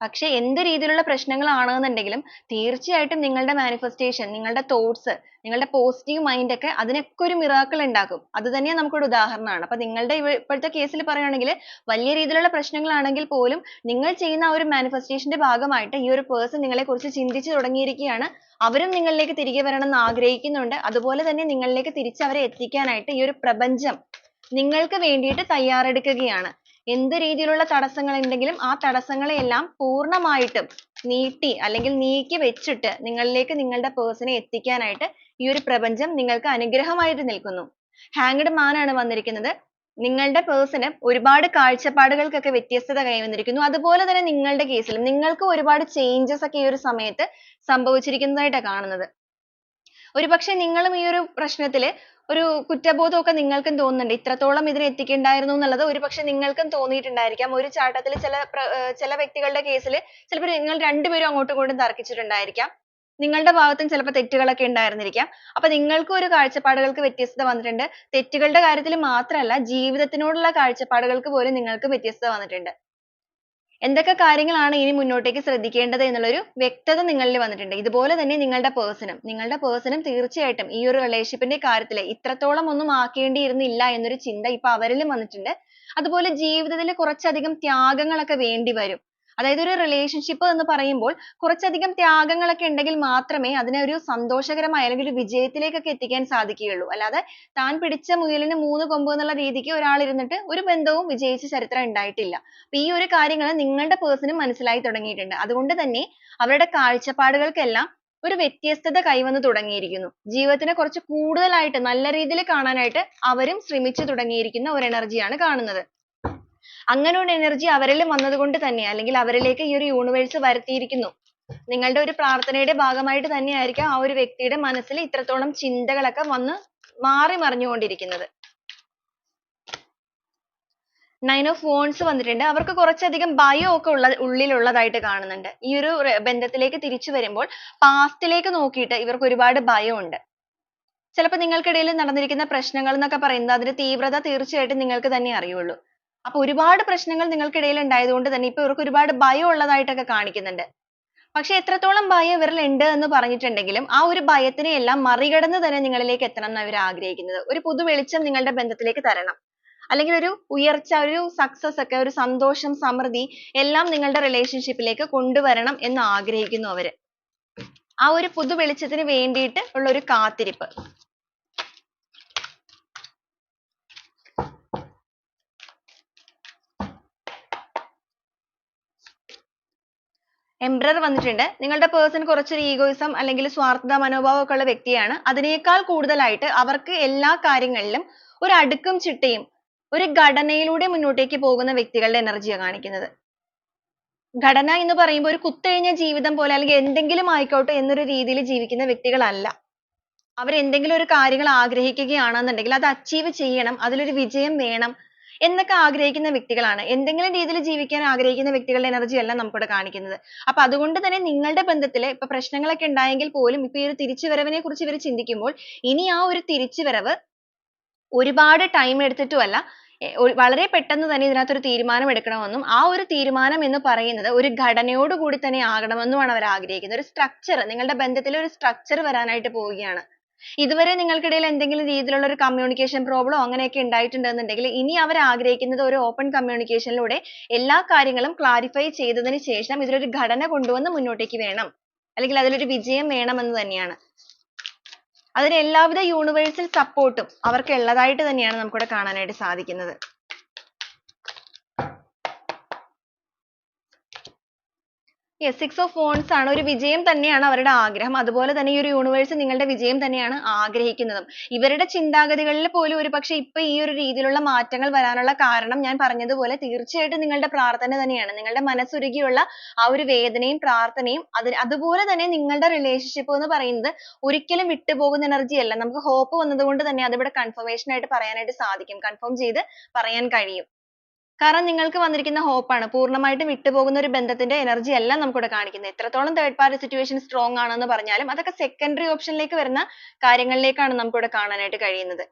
പക്ഷെ എന്ത് രീതിയിലുള്ള പ്രശ്നങ്ങളാണെന്നുണ്ടെങ്കിലും തീർച്ചയായിട്ടും നിങ്ങളുടെ മാനിഫെസ്റ്റേഷൻ, നിങ്ങളുടെ തോട്ട്സ്, നിങ്ങളുടെ പോസിറ്റീവ് മൈൻഡ് ഒക്കെ അതിനൊക്കെ ഒരു മിറാക്കിൾ ഉണ്ടാക്കും. അത് തന്നെയാണ് നമുക്കൊരു ഉദാഹരണമാണ്. അപ്പൊ നിങ്ങളുടെ ഇപ്പോഴത്തെ കേസിൽ പറയുകയാണെങ്കിൽ വലിയ രീതിയിലുള്ള പ്രശ്നങ്ങളാണെങ്കിൽ പോലും നിങ്ങൾ ചെയ്യുന്ന ആ ഒരു മാനിഫെസ്റ്റേഷന്റെ ഭാഗമായിട്ട് ഈ ഒരു പേഴ്സൺ നിങ്ങളെ കുറിച്ച് ചിന്തിച്ചു തുടങ്ങിയിരിക്കുകയാണ്. അവരും നിങ്ങളിലേക്ക് തിരികെ വരണം എന്ന് ആഗ്രഹിക്കുന്നുണ്ട്. അതുപോലെ തന്നെ നിങ്ങളിലേക്ക് തിരിച്ച് അവരെ എത്തിക്കാനായിട്ട് ഈ ഒരു പ്രപഞ്ചം നിങ്ങൾക്ക് വേണ്ടിയിട്ട് തയ്യാറെടുക്കുകയാണ്. എന്ത് രീതിയിലുള്ള തടസ്സങ്ങൾ ഉണ്ടെങ്കിലും ആ തടസ്സങ്ങളെയെല്ലാം പൂർണ്ണമായിട്ടും നീട്ടി അല്ലെങ്കിൽ നീക്കി വെച്ചിട്ട് നിങ്ങളിലേക്ക് നിങ്ങളുടെ പേഴ്സണെ എത്തിക്കാനായിട്ട് ഈ ഒരു പ്രപഞ്ചം നിങ്ങൾക്ക് അനുഗ്രഹമായിട്ട് നിൽക്കുന്നു. ഹാങ്ഡ് മാൻ ആണ് വന്നിരിക്കുന്നത്. നിങ്ങളുടെ പേഴ്സണ് ഒരുപാട് കാഴ്ചപ്പാടുകൾക്കൊക്കെ വ്യത്യസ്തത കൈവന്നിരിക്കുന്നു. അതുപോലെ തന്നെ നിങ്ങളുടെ കേസിലും നിങ്ങൾക്ക് ഒരുപാട് ചേഞ്ചസ് ഒക്കെ ഈ ഒരു സമയത്ത് സംഭവിച്ചിരിക്കുന്നതായിട്ടാണ് കാണുന്നത്. ഒരുപക്ഷെ നിങ്ങളും ഈ ഒരു പ്രശ്നത്തില് ഒരു കുറ്റബോധമൊക്കെ നിങ്ങൾക്കും തോന്നുന്നുണ്ട്. ഇത്രത്തോളം ഇതിന് എത്തിക്കണ്ടായിരുന്നു എന്നുള്ളത് ഒരുപക്ഷെ നിങ്ങൾക്കും തോന്നിയിട്ടുണ്ടായിരിക്കാം. ഒരു ചാട്ടത്തിൽ ചില വ്യക്തികളുടെ കേസിൽ ചിലപ്പോൾ നിങ്ങൾ രണ്ടുപേരും അങ്ങോട്ടും ഇങ്ങോട്ടും തർക്കിച്ചിട്ടുണ്ടായിരിക്കാം. നിങ്ങളുടെ ഭാഗത്തും ചിലപ്പോൾ തെറ്റുകളൊക്കെ ഉണ്ടായിരുന്നിരിക്കാം. അപ്പൊ നിങ്ങൾക്കും ഒരു കാഴ്ചപ്പാടുകൾക്ക് വ്യത്യസ്തത വന്നിട്ടുണ്ട്. തെറ്റുകളുടെ കാര്യത്തിൽ മാത്രമല്ല, ജീവിതത്തിനോടുള്ള കാഴ്ചപ്പാടുകൾക്ക് പോലും നിങ്ങൾക്ക് വ്യത്യസ്തത വന്നിട്ടുണ്ട്. എന്തൊക്കെ കാര്യങ്ങളാണ് ഇനി മുന്നോട്ടേക്ക് ശ്രദ്ധിക്കേണ്ടത് എന്നുള്ളൊരു വ്യക്തത നിങ്ങളിൽ വന്നിട്ടുണ്ട്. ഇതുപോലെ തന്നെ നിങ്ങളുടെ പേഴ്സണും തീർച്ചയായിട്ടും ഈ ഒരു റിലേഷൻഷിപ്പിന്റെ കാര്യത്തിൽ ഇത്രത്തോളം ഒന്നും ആക്കേണ്ടിയിരുന്നില്ല എന്നൊരു ചിന്ത ഇപ്പൊ അവരിലും വന്നിട്ടുണ്ട്. അതുപോലെ ജീവിതത്തിൽ കുറച്ചധികം ത്യാഗങ്ങളൊക്കെ വേണ്ടി വരും. അതായത് ഒരു റിലേഷൻഷിപ്പ് എന്ന് പറയുമ്പോൾ കുറച്ചധികം ത്യാഗങ്ങളൊക്കെ ഉണ്ടെങ്കിൽ മാത്രമേ അതിനെ ഒരു സന്തോഷകരമായ അല്ലെങ്കിൽ ഒരു വിജയത്തിലേക്കൊക്കെ എത്തിക്കാൻ സാധിക്കുകയുള്ളൂ. അല്ലാതെ താൻ പിടിച്ച മുയലിന് 3 കൊമ്പ് എന്നുള്ള രീതിക്ക് ഒരാൾ ഇരുന്നിട്ട് ഒരു ബന്ധവും വിജയിച്ച ചരിത്രം ഉണ്ടായിട്ടില്ല. അപ്പൊ ഈ ഒരു കാര്യങ്ങൾ നിങ്ങളുടെ പേഴ്സണും മനസ്സിലായി തുടങ്ങിയിട്ടുണ്ട്. അതുകൊണ്ട് തന്നെ അവരുടെ കാഴ്ചപ്പാടുകൾക്കെല്ലാം ഒരു വ്യത്യസ്തത കൈവന്നു തുടങ്ങിയിരിക്കുന്നു. ജീവിതത്തിനെ കുറച്ച് കൂടുതലായിട്ട് നല്ല രീതിയിൽ കാണാനായിട്ട് അവരും ശ്രമിച്ചു തുടങ്ങിയിരിക്കുന്ന ഒരു എനർജിയാണ് കാണുന്നത്. അങ്ങനെ ഒരു എനർജി അവരിൽ വന്നതുകൊണ്ട് തന്നെ അല്ലെങ്കിൽ അവരിലേക്ക് ഈ ഒരു യൂണിവേഴ്സ് വരുത്തിയിരിക്കുന്നു. നിങ്ങളുടെ ഒരു പ്രാർത്ഥനയുടെ ഭാഗമായിട്ട് തന്നെയായിരിക്കാം ആ ഒരു വ്യക്തിയുടെ മനസ്സിൽ ഇത്രത്തോളം ചിന്തകളൊക്കെ വന്ന് മാറി മറിഞ്ഞുകൊണ്ടിരിക്കുന്നത്. 9 of Wands വന്നിട്ടുണ്ട്. അവർക്ക് കുറച്ചധികം ഭയമൊക്കെ ഉള്ളിലുള്ളതായിട്ട് കാണുന്നുണ്ട്. ഈ ഒരു ബന്ധത്തിലേക്ക് തിരിച്ചു വരുമ്പോൾ പാസ്റ്റിലേക്ക് നോക്കിയിട്ട് ഇവർക്ക് ഒരുപാട് ഭയമുണ്ട്. ചിലപ്പോൾ നിങ്ങൾക്കിടയിൽ നടന്നിരിക്കുന്ന പ്രശ്നങ്ങൾ എന്നൊക്കെ പറയുന്നത് അതിന്റെ തീവ്രത തീർച്ചയായിട്ടും നിങ്ങൾക്ക് തന്നെ അറിയുള്ളൂ. അപ്പൊ ഒരുപാട് പ്രശ്നങ്ങൾ നിങ്ങൾക്കിടയിൽ ഉണ്ടായതുകൊണ്ട് തന്നെ ഇപ്പൊ ഇവർക്ക് ഒരുപാട് ഭയം ഉള്ളതായിട്ടൊക്കെ കാണിക്കുന്നുണ്ട്. പക്ഷെ എത്രത്തോളം ഭയം ഇവരിൽ ഉണ്ട് എന്ന് പറഞ്ഞിട്ടുണ്ടെങ്കിലും ആ ഒരു ഭയത്തിനെ എല്ലാം മറികടന്ന് തന്നെ നിങ്ങളിലേക്ക് എത്തണം എന്ന് അവർ ആഗ്രഹിക്കുന്നത്. ഒരു പുതു വെളിച്ചം നിങ്ങളുടെ ബന്ധത്തിലേക്ക് തരണം. അല്ലെങ്കിൽ ഒരു ഉയർച്ച, ഒരു സക്സസ് ഒക്കെ, ഒരു സന്തോഷം, സമൃദ്ധി എല്ലാം നിങ്ങളുടെ റിലേഷൻഷിപ്പിലേക്ക് കൊണ്ടുവരണം എന്ന് ആഗ്രഹിക്കുന്നു അവര്. ആ ഒരു പുതു വെളിച്ചത്തിന് വേണ്ടിയിട്ട് ഉള്ള ഒരു കാത്തിരിപ്പ്. എംപറർ വന്നിട്ടുണ്ട്. നിങ്ങളുടെ പേഴ്സൺ കുറച്ചൊരു ഈഗോയിസം അല്ലെങ്കിൽ സ്വാർത്ഥത മനോഭാവം ഒക്കെ ഉള്ള വ്യക്തിയാണ്. അതിനേക്കാൾ കൂടുതലായിട്ട് അവർക്ക് എല്ലാ കാര്യങ്ങളിലും ഒരു അടുക്കും ചിട്ടയും ഒരു ഘടനയിലൂടെ മുന്നോട്ടേക്ക് പോകുന്ന വ്യക്തികളുടെ എനർജിയാണ് കാണിക്കുന്നത്. ഘടന എന്ന് പറയുമ്പോൾ ഒരു കുത്തഴിഞ്ഞ ജീവിതം പോലെ അല്ലെങ്കിൽ എന്തെങ്കിലും ആയിക്കോട്ടെ എന്നൊരു രീതിയിൽ ജീവിക്കുന്ന വ്യക്തികളല്ല. അവർ എന്തെങ്കിലും ഒരു കാര്യങ്ങൾ ആഗ്രഹിക്കുകയാണെന്നുണ്ടെങ്കിൽ അത് അച്ചീവ് ചെയ്യണം, അതിലൊരു വിജയം വേണം എന്നൊക്കെ ആഗ്രഹിക്കുന്ന വ്യക്തികളാണ്. എന്തെങ്കിലും രീതിയിൽ ജീവിക്കാൻ ആഗ്രഹിക്കുന്ന വ്യക്തികളുടെ എനർജി അല്ല നമുക്കിവിടെ കാണിക്കുന്നത്. അപ്പൊ അതുകൊണ്ട് തന്നെ നിങ്ങളുടെ ബന്ധത്തിൽ ഇപ്പൊ പ്രശ്നങ്ങളൊക്കെ ഉണ്ടായെങ്കിൽ പോലും ഇപ്പൊ ഈ ഒരു തിരിച്ചുവരവിനെ കുറിച്ച് ഇവർ ചിന്തിക്കുമ്പോൾ ഇനി ആ ഒരു തിരിച്ചുവരവ് ഒരുപാട് ടൈം എടുത്തിട്ടുമല്ല, വളരെ പെട്ടെന്ന് തന്നെ ഇതിനകത്തൊരു തീരുമാനം എടുക്കണമെന്നും ആ ഒരു തീരുമാനം എന്ന് പറയുന്നത് ഒരു ഘടനയോട് കൂടി തന്നെ ആകണമെന്നുമാണ് അവർ ആഗ്രഹിക്കുന്നത്. ഒരു സ്ട്രക്ചർ, നിങ്ങളുടെ ബന്ധത്തിൽ ഒരു സ്ട്രക്ചർ വരാനായിട്ട് പോവുകയാണ്. ഇതുവരെ നിങ്ങൾക്കിടയിൽ എന്തെങ്കിലും രീതിയിലുള്ള ഒരു കമ്മ്യൂണിക്കേഷൻ പ്രോബ്ലം അങ്ങനെയൊക്കെ ഉണ്ടായിട്ടുണ്ടെന്നുണ്ടെങ്കിൽ ഇനി അവർ ആഗ്രഹിക്കുന്നത് ഒരു ഓപ്പൺ കമ്മ്യൂണിക്കേഷനിലൂടെ എല്ലാ കാര്യങ്ങളും ക്ലാരിഫൈ ചെയ്തതിന് ശേഷം ഇതിലൊരു ഘടന കൊണ്ടുവന്ന് മുന്നോട്ടേക്ക് വേണം, അല്ലെങ്കിൽ അതിലൊരു വിജയം വേണമെന്ന് തന്നെയാണ്. അതിന് എല്ലാവിധ യൂണിവേഴ്സൽ സപ്പോർട്ടും അവർക്ക് ഉള്ളതായിട്ട് തന്നെയാണ് നമുക്കിവിടെ കാണാനായിട്ട് സാധിക്കുന്നത്. Yes, 6 of Wands ആണ്. ഒരു വിജയം തന്നെയാണ് അവരുടെ ആഗ്രഹം. അതുപോലെ തന്നെ ഈ ഒരു യൂണിവേഴ്സ് നിങ്ങളുടെ വിജയം തന്നെയാണ് ആഗ്രഹിക്കുന്നതും. ഇവരുടെ ചിന്താഗതികളിൽ പോലും ഒരുപക്ഷെ ഇപ്പൊ ഈ ഒരു രീതിയിലുള്ള മാറ്റങ്ങൾ വരാനുള്ള കാരണം ഞാൻ പറഞ്ഞതുപോലെ തീർച്ചയായിട്ടും നിങ്ങളുടെ പ്രാർത്ഥന തന്നെയാണ്. നിങ്ങളുടെ മനസ്സുരുകിയുള്ള ആ ഒരു വേദനയും പ്രാർത്ഥനയും അതുപോലെ തന്നെ നിങ്ങളുടെ റിലേഷൻഷിപ്പ് എന്ന് പറയുന്നത് ഒരിക്കലും വിട്ടുപോകുന്ന എനർജി അല്ല. നമുക്ക് ഹോപ്പ് വന്നതുകൊണ്ട് തന്നെ അതിവിടെ കൺഫർമേഷൻ ആയിട്ട് പറയാനായിട്ട് സാധിക്കും. കൺഫേം ചെയ്ത് പറയാൻ കഴിയും. കാരണം നിങ്ങൾക്ക് വന്നിരിക്കുന്ന hope ആണ്. പൂർണ്ണമായിട്ടും വിട്ടുപോകുന്ന ഒരു ബന്ധത്തിന്റെ എനർജി അല്ല നമുക്കിവിടെ കാണിക്കുന്നത്. എത്രത്തോളം തേർഡ് പാർട്ടി സിറ്റുവേഷൻ സ്ട്രോങ് ആണെന്ന് പറഞ്ഞാലും അതൊക്കെ സെക്കൻഡറി ഓപ്ഷനിലേക്ക് വരുന്ന കാര്യങ്ങളിലേക്കാണ് നമുക്കിവിടെ കാണാനായിട്ട് കഴിയുന്നത്.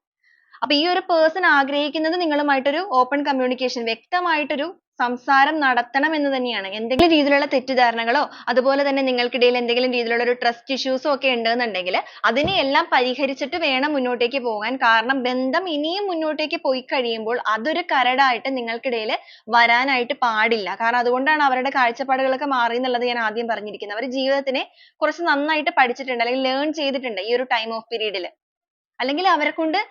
അപ്പൊ ഈ ഒരു പേഴ്സൺ ആഗ്രഹിക്കുന്നത് നിങ്ങളുമായിട്ടൊരു ഓപ്പൺ കമ്മ്യൂണിക്കേഷൻ, വ്യക്തമായിട്ടൊരു സംസാരം നടത്തണം എന്ന് തന്നെയാണ്. എന്തെങ്കിലും രീതിയിലുള്ള തെറ്റിദ്ധാരണകളോ അതുപോലെ തന്നെ നിങ്ങൾക്കിടയിൽ എന്തെങ്കിലും രീതിയിലുള്ള ഒരു ട്രസ്റ്റ് ഇഷ്യൂസോ ഒക്കെ ഉണ്ടെന്നുണ്ടെങ്കിൽ അതിനെയെല്ലാം പരിഹരിച്ചിട്ട് വേണം മുന്നോട്ടേക്ക് പോകാൻ. കാരണം ബന്ധം ഇനിയും മുന്നോട്ടേക്ക് പോയി കഴിയുമ്പോൾ അതൊരു കരടായിട്ട് നിങ്ങൾക്കിടയിൽ വരാനായിട്ട് പാടില്ല. കാരണം അതുകൊണ്ടാണ് അവരുടെ കാഴ്ചപ്പാടുകളൊക്കെ മാറി എന്നുള്ളത് ഞാൻ ആദ്യം പറഞ്ഞിരിക്കുന്നത്. അവർ ജീവിതത്തിനെ കുറച്ച് നന്നായിട്ട് പഠിച്ചിട്ടുണ്ട് അല്ലെങ്കിൽ ലേൺ ചെയ്തിട്ടുണ്ട് ഈ ഒരു ടൈം ഓഫ് പീരീഡിൽ. അല്ലെങ്കിൽ അവരെ കൊണ്ട്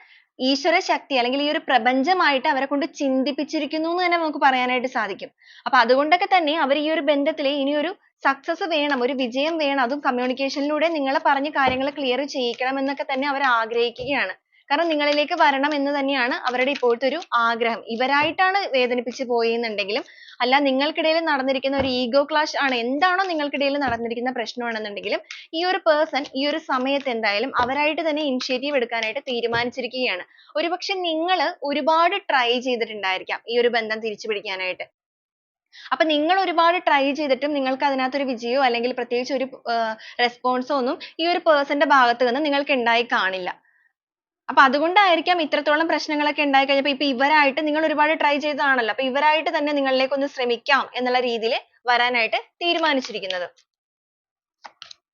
ഈശ്വര ശക്തി അല്ലെങ്കിൽ ഈ ഒരു പ്രപഞ്ചമായിട്ട് അവരെ കൊണ്ട് ചിന്തിപ്പിച്ചിരിക്കുന്നു എന്ന് തന്നെ നമുക്ക് പറയാനായിട്ട് സാധിക്കും. അപ്പൊ അതുകൊണ്ടൊക്കെ തന്നെ അവർ ഈ ഒരു ബന്ധത്തിൽ ഇനിയൊരു സക്സസ് വേണം, ഒരു വിജയം വേണം, അതും കമ്മ്യൂണിക്കേഷനിലൂടെ നിങ്ങളെ പറഞ്ഞ് കാര്യങ്ങൾ ക്ലിയർ ചെയ്യിക്കണം എന്നൊക്കെ തന്നെ അവർ ആഗ്രഹിക്കുകയാണ്. കാരണം നിങ്ങളിലേക്ക് വരണം എന്ന് തന്നെയാണ് അവരുടെ ഇപ്പോഴത്തെ ഒരു ആഗ്രഹം. ഇവരായിട്ടാണ് വേദനിപ്പിച്ച് പോയെന്നുണ്ടെങ്കിലും അല്ല, നിങ്ങൾക്കിടയിൽ നടന്നിരിക്കുന്ന ഒരു ഈഗോ ക്ലാഷ് ആണ്, എന്താണോ നിങ്ങൾക്കിടയിൽ നടന്നിരിക്കുന്ന പ്രശ്നമാണെന്നുണ്ടെങ്കിലും ഈ ഒരു പേഴ്സൺ ഈ ഒരു സമയത്ത് എന്തായാലും അവരായിട്ട് തന്നെ ഇനിഷ്യേറ്റീവ് എടുക്കാനായിട്ട് തീരുമാനിച്ചിരിക്കുകയാണ്. ഒരുപക്ഷെ നിങ്ങൾ ഒരുപാട് ട്രൈ ചെയ്തിട്ടുണ്ടായിരിക്കാം ഈ ഒരു ബന്ധം തിരിച്ചു പിടിക്കാനായിട്ട്. അപ്പൊ നിങ്ങൾ ഒരുപാട് ട്രൈ ചെയ്തിട്ടും നിങ്ങൾക്ക് അതിനകത്ത് ഒരു വിജയമോ അല്ലെങ്കിൽ പ്രത്യേകിച്ച് ഒരു റെസ്പോൺസോ ഒന്നും ഈ ഒരു പേഴ്സന്റെ ഭാഗത്ത് നിന്ന് നിങ്ങൾക്ക് ഉണ്ടായി കാണില്ല. അപ്പൊ അതുകൊണ്ടായിരിക്കാം ഇത്രത്തോളം പ്രശ്നങ്ങളൊക്കെ ഉണ്ടായി കഴിഞ്ഞപ്പോൾ ഇപ്പൊ ഇവരായിട്ട് നിങ്ങൾ ഒരുപാട് ട്രൈ ചെയ്തതാണല്ലോ, അപ്പൊ ഇവരായിട്ട് തന്നെ നിങ്ങളിലേക്ക് ഒന്ന് ശ്രമിക്കാം എന്നുള്ള രീതിയിൽ വരാനായിട്ട് തീരുമാനിച്ചിരിക്കുന്നത്.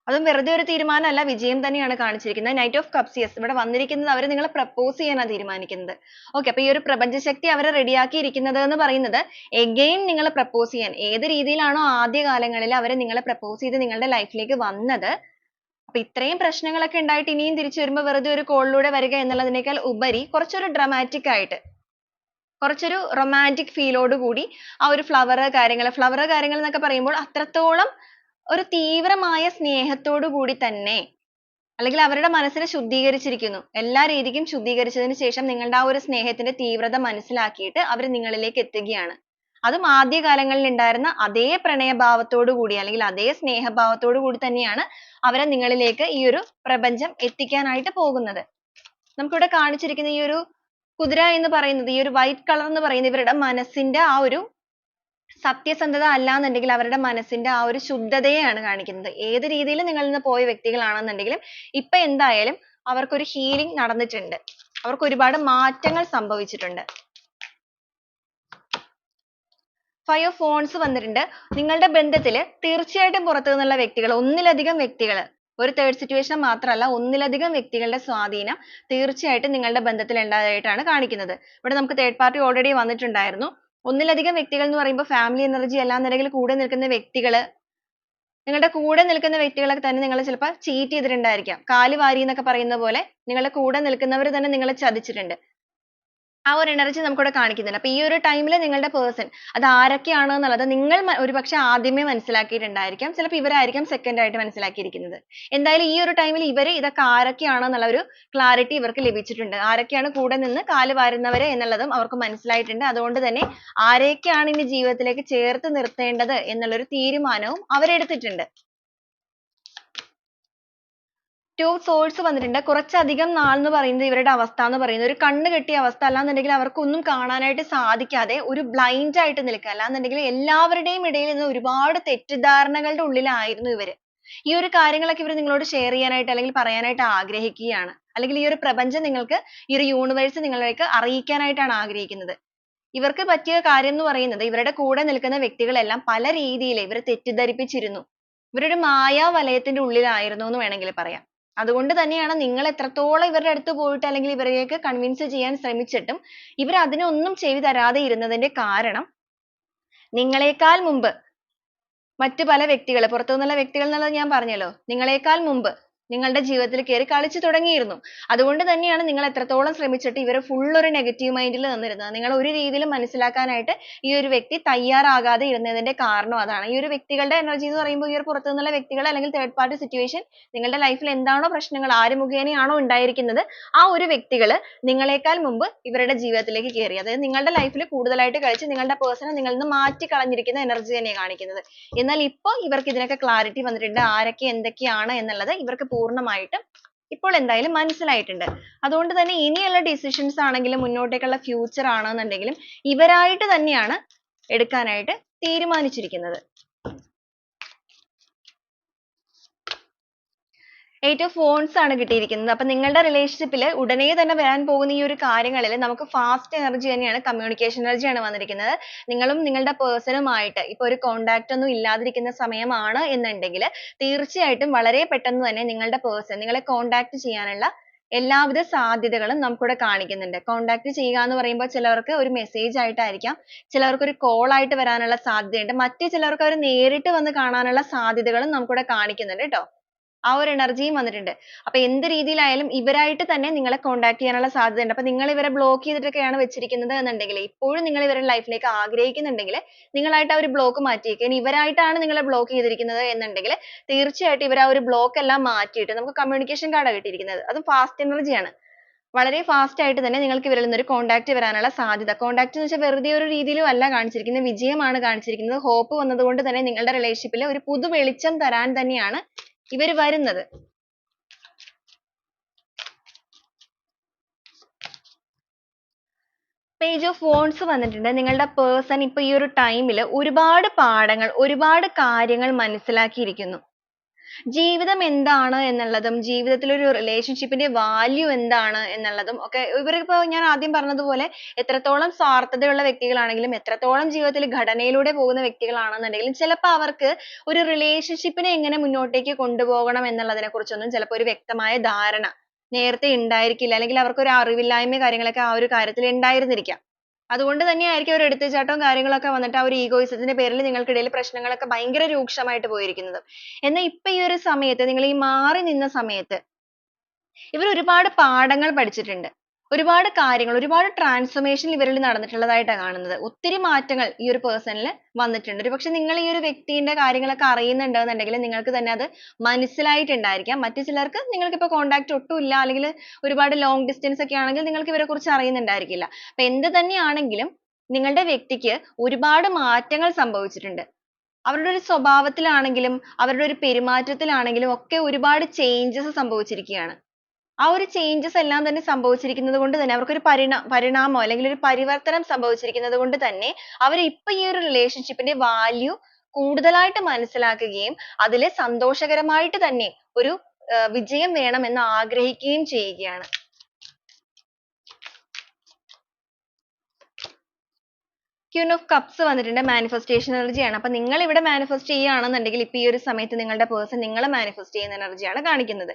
അതും വെറുതെ ഒരു തീരുമാനമല്ല, വിജയം തന്നെയാണ് കാണിച്ചിരിക്കുന്നത്. നൈറ്റ് ഓഫ് കപ്സ്, യെസ്, ഇവിടെ വന്നിരിക്കുന്നത് അവർ നിങ്ങളെ പ്രപ്പോസ് ചെയ്യാനാണ് തീരുമാനിക്കുന്നത്. ഓക്കെ, അപ്പൊ ഈ ഒരു പ്രപഞ്ചശക്തി അവരെ റെഡിയാക്കി ഇരിക്കുന്നത് എന്ന് പറയുന്നത് എഗെയിൻ നിങ്ങളെ പ്രപ്പോസ് ചെയ്യാൻ, ഏത് രീതിയിലാണോ ആദ്യ കാലങ്ങളിൽ അവരെ നിങ്ങളെ പ്രപ്പോസ് ചെയ്ത് നിങ്ങളുടെ ലൈഫിലേക്ക് വന്നത്, അപ്പൊ ഇത്രയും പ്രശ്നങ്ങളൊക്കെ ഉണ്ടായിട്ട് ഇനിയും തിരിച്ചു വരുമ്പോൾ വെറുതെ ഒരു കോളിലൂടെ വരിക എന്നുള്ളതിനേക്കാൾ ഉപരി കുറച്ചൊരു ഡ്രമാറ്റിക് ആയിട്ട്, കുറച്ചൊരു റൊമാൻറ്റിക് ഫീലോട് കൂടി ആ ഒരു ഫ്ലവർ കാര്യങ്ങൾ എന്നൊക്കെ പറയുമ്പോൾ അത്രത്തോളം ഒരു തീവ്രമായ സ്നേഹത്തോടു കൂടി തന്നെ, അല്ലെങ്കിൽ അവരുടെ മനസ്സിനെ ശുദ്ധീകരിച്ചിരിക്കുന്നു, എല്ലാ രീതിക്കും ശുദ്ധീകരിച്ചതിന് ശേഷം നിങ്ങളുടെ ആ ഒരു സ്നേഹത്തിന്റെ തീവ്രത മനസ്സിലാക്കിയിട്ട് അവർ നിങ്ങളിലേക്ക് എത്തുകയാണ്. അതും ആദ്യ കാലങ്ങളിൽ ഉണ്ടായിരുന്ന അതേ പ്രണയഭാവത്തോടു കൂടി അല്ലെങ്കിൽ അതേ സ്നേഹഭാവത്തോടു കൂടി തന്നെയാണ് അവരെ നിങ്ങളിലേക്ക് ഈ ഒരു പ്രപഞ്ചം എത്തിക്കാനായിട്ട് പോകുന്നത്. നമുക്കിവിടെ കാണിച്ചിരിക്കുന്ന ഈ ഒരു കുതിര എന്ന് പറയുന്നത്, ഈ ഒരു white color എന്ന് പറയുന്നത് ഇവരുടെ മനസ്സിന്റെ ആ ഒരു സത്യസന്ധത അല്ലാന്നുണ്ടെങ്കിൽ അവരുടെ മനസ്സിന്റെ ആ ഒരു ശുദ്ധതയെയാണ് കാണിക്കുന്നത്. ഏത് രീതിയിൽ നിങ്ങളിൽ നിന്ന് പോയ വ്യക്തികളാണെന്നുണ്ടെങ്കിലും ഇപ്പൊ എന്തായാലും അവർക്കൊരു healing നടന്നിട്ടുണ്ട്, അവർക്ക് ഒരുപാട് മാറ്റങ്ങൾ സംഭവിച്ചിട്ടുണ്ട്. Five of Wands വന്നിട്ടുണ്ട്. നിങ്ങളുടെ ബന്ധത്തിൽ തീർച്ചയായിട്ടും പുറത്തു നിന്നുള്ള വ്യക്തികൾ, ഒന്നിലധികം വ്യക്തികൾ, ഒരു തേർഡ് സിറ്റുവേഷൻ മാത്രമല്ല, ഒന്നിലധികം വ്യക്തികളുടെ സ്വാധീനം തീർച്ചയായിട്ടും നിങ്ങളുടെ ബന്ധത്തിൽ ഉണ്ടായതായിട്ടാണ് കാണിക്കുന്നത്. ഇവിടെ നമുക്ക് തേർഡ് പാർട്ടി ഓൾറെഡി വന്നിട്ടുണ്ടായിരുന്നു. ഒന്നിലധികം വ്യക്തികൾ എന്ന് പറയുമ്പോൾ ഫാമിലി എനർജി അല്ലാന്നുണ്ടെങ്കിൽ കൂടെ നിൽക്കുന്ന വ്യക്തികൾ, നിങ്ങളുടെ കൂടെ നിൽക്കുന്ന വ്യക്തികളൊക്കെ തന്നെ നിങ്ങളെ ചിലപ്പോൾ ചീറ്റ് ചെയ്തിട്ടുണ്ടായിരിക്കാം. കാല് വാരി എന്നൊക്കെ പറയുന്ന പോലെ നിങ്ങളുടെ കൂടെ നിൽക്കുന്നവർ തന്നെ നിങ്ങളെ ചതിച്ചിട്ടുണ്ട്. ആ ഒരു എനർജി നമുക്കിവിടെ കാണിക്കുന്നുണ്ട്. അപ്പൊ ഈ ഒരു ടൈമിൽ നിങ്ങളുടെ പേഴ്സൺ അത് ആരൊക്കെയാണ് എന്നുള്ളത് നിങ്ങൾ ഒരുപക്ഷെ ആദ്യമേ മനസ്സിലാക്കിയിട്ടുണ്ടായിരിക്കാം, ചിലപ്പോൾ ഇവരായിരിക്കാം സെക്കൻഡ് ആയിട്ട് മനസ്സിലാക്കിയിരിക്കുന്നത്. എന്തായാലും ഈ ഒരു ടൈമിൽ ഇവർ ഇതൊക്കെ ആരൊക്കെയാണ് എന്നുള്ള ഒരു ക്ലാരിറ്റി ഇവർക്ക് ലഭിച്ചിട്ടുണ്ട്. ആരൊക്കെയാണ് കൂടെ നിന്ന് കാല് വാരുന്നവര് എന്നുള്ളതും അവർക്ക് മനസ്സിലായിട്ടുണ്ട്. അതുകൊണ്ട് തന്നെ ആരെയൊക്കെയാണ് ഇനി ജീവിതത്തിലേക്ക് ചേർത്ത് നിർത്തേണ്ടത് എന്നുള്ളൊരു തീരുമാനവും അവരെടുത്തിട്ടുണ്ട്. Two of Swords വന്നിട്ടുണ്ട്. കുറച്ചധികം നാൾ എന്ന് പറയുന്നത് ഇവരുടെ അവസ്ഥ എന്ന് പറയുന്നത് ഒരു കണ്ണ് കെട്ടിയ അവസ്ഥ, അല്ലാന്നുണ്ടെങ്കിൽ അവർക്കൊന്നും കാണാനായിട്ട് സാധിക്കാതെ ഒരു ബ്ലൈൻഡ് ആയിട്ട് നിൽക്കുക, അല്ലാന്നുണ്ടെങ്കിൽ എല്ലാവരുടെയും ഇടയിൽ നിന്ന് ഒരുപാട് തെറ്റിദ്ധാരണകളുടെ ഉള്ളിലായിരുന്നു ഇവര്. ഈ ഒരു കാര്യങ്ങളൊക്കെ ഇവർ നിങ്ങളോട് ഷെയർ ചെയ്യാനായിട്ട് അല്ലെങ്കിൽ പറയാനായിട്ട് ആഗ്രഹിക്കുകയാണ്, അല്ലെങ്കിൽ ഈ ഒരു പ്രപഞ്ചം നിങ്ങൾക്ക്, ഈ ഒരു യൂണിവേഴ്സ് നിങ്ങളിലേക്ക് അറിയിക്കാനായിട്ടാണ് ആഗ്രഹിക്കുന്നത്. ഇവർക്ക് പറ്റിയ കാര്യം എന്ന് പറയുന്നത് ഇവരുടെ കൂടെ നിൽക്കുന്ന വ്യക്തികളെല്ലാം പല രീതിയിൽ ഇവരെ തെറ്റിദ്ധരിപ്പിച്ചിരുന്നു. ഇവരൊരു മായാവലയത്തിന്റെ ഉള്ളിലായിരുന്നു എന്ന് വേണമെങ്കിൽ പറയാം. അതുകൊണ്ട് തന്നെയാണ് നിങ്ങൾ എത്രത്തോളം ഇവരുടെ അടുത്ത് പോയിട്ട് അല്ലെങ്കിൽ ഇവരെയൊക്കെ കൺവിൻസ് ചെയ്യാൻ ശ്രമിച്ചിട്ടും ഇവർ അതിനൊന്നും ചെവി തരാതെ ഇരുന്നതിന്റെ കാരണം, നിങ്ങളെക്കാൾ മുമ്പ് മറ്റു പല വ്യക്തികൾ, പുറത്തുനിന്നുള്ള വ്യക്തികൾ എന്നുള്ളത് ഞാൻ പറഞ്ഞല്ലോ, നിങ്ങളെക്കാൾ മുമ്പ് നിങ്ങളുടെ ജീവിതത്തിൽ കയറി കളിച്ചു തുടങ്ങിയിരുന്നു. അതുകൊണ്ട് തന്നെയാണ് നിങ്ങൾ എത്രത്തോളം ശ്രമിച്ചിട്ട് ഇവരെ full ഒരു നെഗറ്റീവ് മൈൻഡിൽ നിന്നിരുന്നത്. നിങ്ങൾ ഒരു രീതിയിലും മനസ്സിലാക്കാനായിട്ട് ഈ ഒരു വ്യക്തി തയ്യാറാകാതെ ഇരുന്നതിന്റെ കാരണം അതാണ്. ഈ ഒരു വ്യക്തികളുടെ എനർജി എന്ന് പറയുമ്പോൾ ഈ ഒരു പുറത്തു നിന്നുള്ള വ്യക്തികൾ അല്ലെങ്കിൽ തേർഡ് പാർട്ടി സിറ്റുവേഷൻ നിങ്ങളുടെ ലൈഫിൽ എന്താണോ പ്രശ്നങ്ങൾ, ആര് മുഖേനയാണോ ഉണ്ടായിരിക്കുന്നത്, ആ ഒരു വ്യക്തികൾ നിങ്ങളെക്കാൾ മുമ്പ് ഇവരുടെ ജീവിതത്തിലേക്ക് കയറി. അതായത് നിങ്ങളുടെ ലൈഫിൽ കൂടുതലായിട്ട് കളിച്ച് നിങ്ങളുടെ പേഴ്സണെ നിങ്ങളിൽ നിന്ന് മാറ്റി കളഞ്ഞിരിക്കുന്ന എനർജി തന്നെയാണ് കാണിക്കുന്നത്. എന്നാൽ ഇപ്പോൾ ഇവർക്ക് ഇതിനൊക്കെ ക്ലാരിറ്റി വന്നിട്ടുണ്ട്, ആരൊക്കെ എന്തൊക്കെയാണ് എന്നുള്ളത് ഇവർക്ക് പൂർണ്ണമായിട്ടും ഇപ്പോൾ എന്തായാലും മനസ്സിലായിട്ടുണ്ട്. അതുകൊണ്ട് തന്നെ ഇനിയുള്ള ഡിസിഷൻസ് ആണെങ്കിലും മുന്നോട്ടേക്കുള്ള ഫ്യൂച്ചർ ആണെന്നുണ്ടെങ്കിലും ഇവരായിട്ട് തന്നെയാണ് എടുക്കാനായിട്ട് തീരുമാനിച്ചിരിക്കുന്നത്. Eight of Wands ആണ് കിട്ടിയിരിക്കുന്നത്. അപ്പൊ നിങ്ങളുടെ റിലേഷൻഷിപ്പിൽ ഉടനെ തന്നെ വരാൻ പോകുന്ന ഈ ഒരു കാര്യങ്ങളിൽ നമുക്ക് ഫാസ്റ്റ് എനർജി തന്നെയാണ്, കമ്മ്യൂണിക്കേഷൻ എനർജി ആണ് വന്നിരിക്കുന്നത്. നിങ്ങളും നിങ്ങളുടെ പേഴ്സണുമായിട്ട് ഇപ്പൊ ഒരു കോണ്ടാക്ട് ഒന്നും ഇല്ലാതിരിക്കുന്ന സമയമാണ് എന്നുണ്ടെങ്കിൽ തീർച്ചയായിട്ടും വളരെ പെട്ടെന്ന് തന്നെ നിങ്ങളുടെ പേഴ്സൺ നിങ്ങളെ കോണ്ടാക്ട് ചെയ്യാനുള്ള എല്ലാവിധ സാധ്യതകളും നമുക്കിവിടെ കാണിക്കുന്നുണ്ട്. കോണ്ടാക്ട് ചെയ്യുക എന്ന് പറയുമ്പോൾ ചിലർക്ക് ഒരു മെസ്സേജ് ആയിട്ടായിരിക്കാം, ചിലർക്ക് ഒരു കോൾ ആയിട്ട് വരാനുള്ള സാധ്യതയുണ്ട്, മറ്റു ചിലർക്ക് അവർ നേരിട്ട് വന്ന് കാണാനുള്ള സാധ്യതകളും നമുക്കിവിടെ കാണിക്കുന്നുണ്ട് കേട്ടോ. ആ ഒരു എനർജിയും വന്നിട്ടുണ്ട്. അപ്പൊ എന്ത് രീതിയിലായാലും ഇവരായിട്ട് തന്നെ നിങ്ങളെ കോണ്ടാക്ട് ചെയ്യാനുള്ള സാധ്യതയുണ്ട്. അപ്പൊ നിങ്ങൾ ഇവരെ ബ്ലോക്ക് ചെയ്തിട്ടൊക്കെയാണ് വെച്ചിരിക്കുന്നത് എന്നുണ്ടെങ്കിൽ, ഇപ്പോഴും നിങ്ങൾ ഇവരുടെ ലൈഫിലേക്ക് ആഗ്രഹിക്കുന്നുണ്ടെങ്കിൽ നിങ്ങളായിട്ട് ആ ഒരു ബ്ലോക്ക് മാറ്റിയേക്കുക. ഇനി ഇവരായിട്ടാണ് നിങ്ങളെ ബ്ലോക്ക് ചെയ്തിരിക്കുന്നത് എന്നുണ്ടെങ്കിൽ തീർച്ചയായിട്ടും ഇവർ ആ ഒരു ബ്ലോക്ക് എല്ലാം മാറ്റിയിട്ട്, നമുക്ക് കമ്മ്യൂണിക്കേഷൻ കാർഡാണ് കിട്ടിയിരിക്കുന്നത്, അതും ഫാസ്റ്റ് എനർജിയാണ്. വളരെ ഫാസ്റ്റ് ആയിട്ട് തന്നെ നിങ്ങൾക്ക് ഇവരിൽ നിന്ന് ഒരു കോൺടാക്ട് വരാനുള്ള സാധ്യത. കോൺടാക്ട് എന്ന് വെച്ചാൽ വെറുതെ ഒരു രീതിയിലും അല്ല കാണിച്ചിരിക്കുന്നത്, വിജയമാണ് കാണിച്ചിരിക്കുന്നത്. ഹോപ്പ് വന്നതുകൊണ്ട് തന്നെ നിങ്ങളുടെ റിലേഷൻഷിപ്പിൽ ഒരു പുതു വെളിച്ചം തരാൻ തന്നെയാണ് ഇവർ വരുന്നത്. പേജ് ഓഫ് wands വന്നിട്ടുണ്ട്. നിങ്ങളുടെ പേഴ്സൺ ഇപ്പൊ ഈ ഒരു ടൈമിൽ ഒരുപാട് പാഠങ്ങൾ, ഒരുപാട് കാര്യങ്ങൾ മനസ്സിലാക്കിയിരിക്കുന്നു. ജീവിതം എന്താണ് എന്നുള്ളതും ജീവിതത്തിൽ ഒരു റിലേഷൻഷിപ്പിന്റെ വാല്യൂ എന്താണ് എന്നുള്ളതും ഒക്കെ ഇവരിപ്പോ ഞാൻ ആദ്യം പറഞ്ഞതുപോലെ എത്രത്തോളം സ്വാർത്ഥതയുള്ള വ്യക്തികളാണെങ്കിലും എത്രത്തോളം ജീവിതത്തിൽ ഘടനയിലൂടെ പോകുന്ന വ്യക്തികളാണെന്നുണ്ടെങ്കിലും ചിലപ്പോൾ അവർക്ക് ഒരു റിലേഷൻഷിപ്പിനെ എങ്ങനെ മുന്നോട്ടേക്ക് കൊണ്ടുപോകണം എന്നുള്ളതിനെ കുറിച്ചൊന്നും ചിലപ്പോൾ ഒരു വ്യക്തമായ ധാരണ നേരത്തെ ഉണ്ടായിരിക്കില്ല, അല്ലെങ്കിൽ അവർക്ക് ഒരു അറിവില്ലായ്മ കാര്യങ്ങളൊക്കെ ആ ഒരു കാര്യത്തിൽ ഉണ്ടായിരുന്നിരിക്കാം. അതുകൊണ്ട് തന്നെയായിരിക്കും ഒരു എടുത്തുചാട്ടവും കാര്യങ്ങളൊക്കെ വന്നിട്ട് ആ ഒരു ഈഗോയിസത്തിന്റെ പേരിൽ നിങ്ങൾക്കിടയിൽ പ്രശ്നങ്ങളൊക്കെ ഭയങ്കര രൂക്ഷമായിട്ട് പോയിരിക്കുന്നത്. എന്നാൽ ഇപ്പൊ ഈ ഒരു സമയത്ത് നിങ്ങൾ ഈ മാറി നിന്ന സമയത്ത് ഇവർ ഒരുപാട് പാഠങ്ങൾ പഠിച്ചിട്ടുണ്ട്. ഒരുപാട് കാര്യങ്ങൾ, ഒരുപാട് ട്രാൻസ്ഫോർമേഷൻ ഇവരിൽ നടന്നിട്ടുള്ളതായിട്ടാണ് കാണുന്നത്. ഒത്തിരി മാറ്റങ്ങൾ ഈ ഒരു പേഴ്സണിൽ വന്നിട്ടുണ്ട്. ഒരുപക്ഷെ നിങ്ങൾ ഈ ഒരു വ്യക്തിന്റെ കാര്യങ്ങളൊക്കെ അറിയുന്നുണ്ടെന്നുണ്ടെങ്കിൽ നിങ്ങൾക്ക് തന്നെ അത് മനസ്സിലായിട്ടുണ്ടായിരിക്കാം. മറ്റു ചിലർക്ക് നിങ്ങൾക്കിപ്പോൾ കോൺടാക്ട് ഒട്ടും ഇല്ല, അല്ലെങ്കിൽ ഒരുപാട് ലോങ് ഡിസ്റ്റൻസ് ഒക്കെ ആണെങ്കിൽ നിങ്ങൾക്ക് ഇവരെ കുറിച്ച് അറിയുന്നുണ്ടായിരിക്കില്ല. അപ്പൊ എന്ത് തന്നെയാണെങ്കിലും നിങ്ങളുടെ വ്യക്തിക്ക് ഒരുപാട് മാറ്റങ്ങൾ സംഭവിച്ചിട്ടുണ്ട്. അവരുടെ ഒരു സ്വഭാവത്തിലാണെങ്കിലും അവരുടെ ഒരു പെരുമാറ്റത്തിലാണെങ്കിലും ഒക്കെ ഒരുപാട് ചേഞ്ചസ് സംഭവിച്ചിരിക്കുകയാണ്. ആ ഒരു ചേഞ്ചസ് എല്ലാം തന്നെ സംഭവിച്ചിരിക്കുന്നത് കൊണ്ട് തന്നെ അവർക്കൊരു പരിണാമം അല്ലെങ്കിൽ ഒരു പരിവർത്തനം സംഭവിച്ചിരിക്കുന്നത് കൊണ്ട് തന്നെ അവർ ഇപ്പൊ ഈ ഒരു റിലേഷൻഷിപ്പിന്റെ വാല്യൂ കൂടുതലായിട്ട് മനസ്സിലാക്കുകയും അതിൽ സന്തോഷകരമായിട്ട് തന്നെ ഒരു വിജയം വേണമെന്ന് ആഗ്രഹിക്കുകയും ചെയ്യുകയാണ്. ക്യൂൻ ഓഫ് കപ്സ് വന്നിട്ടുണ്ട്. മാനിഫെസ്റ്റേഷൻ എനർജിയാണ്. അപ്പൊ നിങ്ങൾ ഇവിടെ മാനിഫെസ്റ്റ് ചെയ്യുകയാണെന്നുണ്ടെങ്കിൽ ഇപ്പൊ ഈ ഒരു സമയത്ത് നിങ്ങളുടെ പേഴ്സൺ നിങ്ങളെ മാനിഫെസ്റ്റ് ചെയ്യുന്ന എനർജിയാണ് കാണിക്കുന്നത്.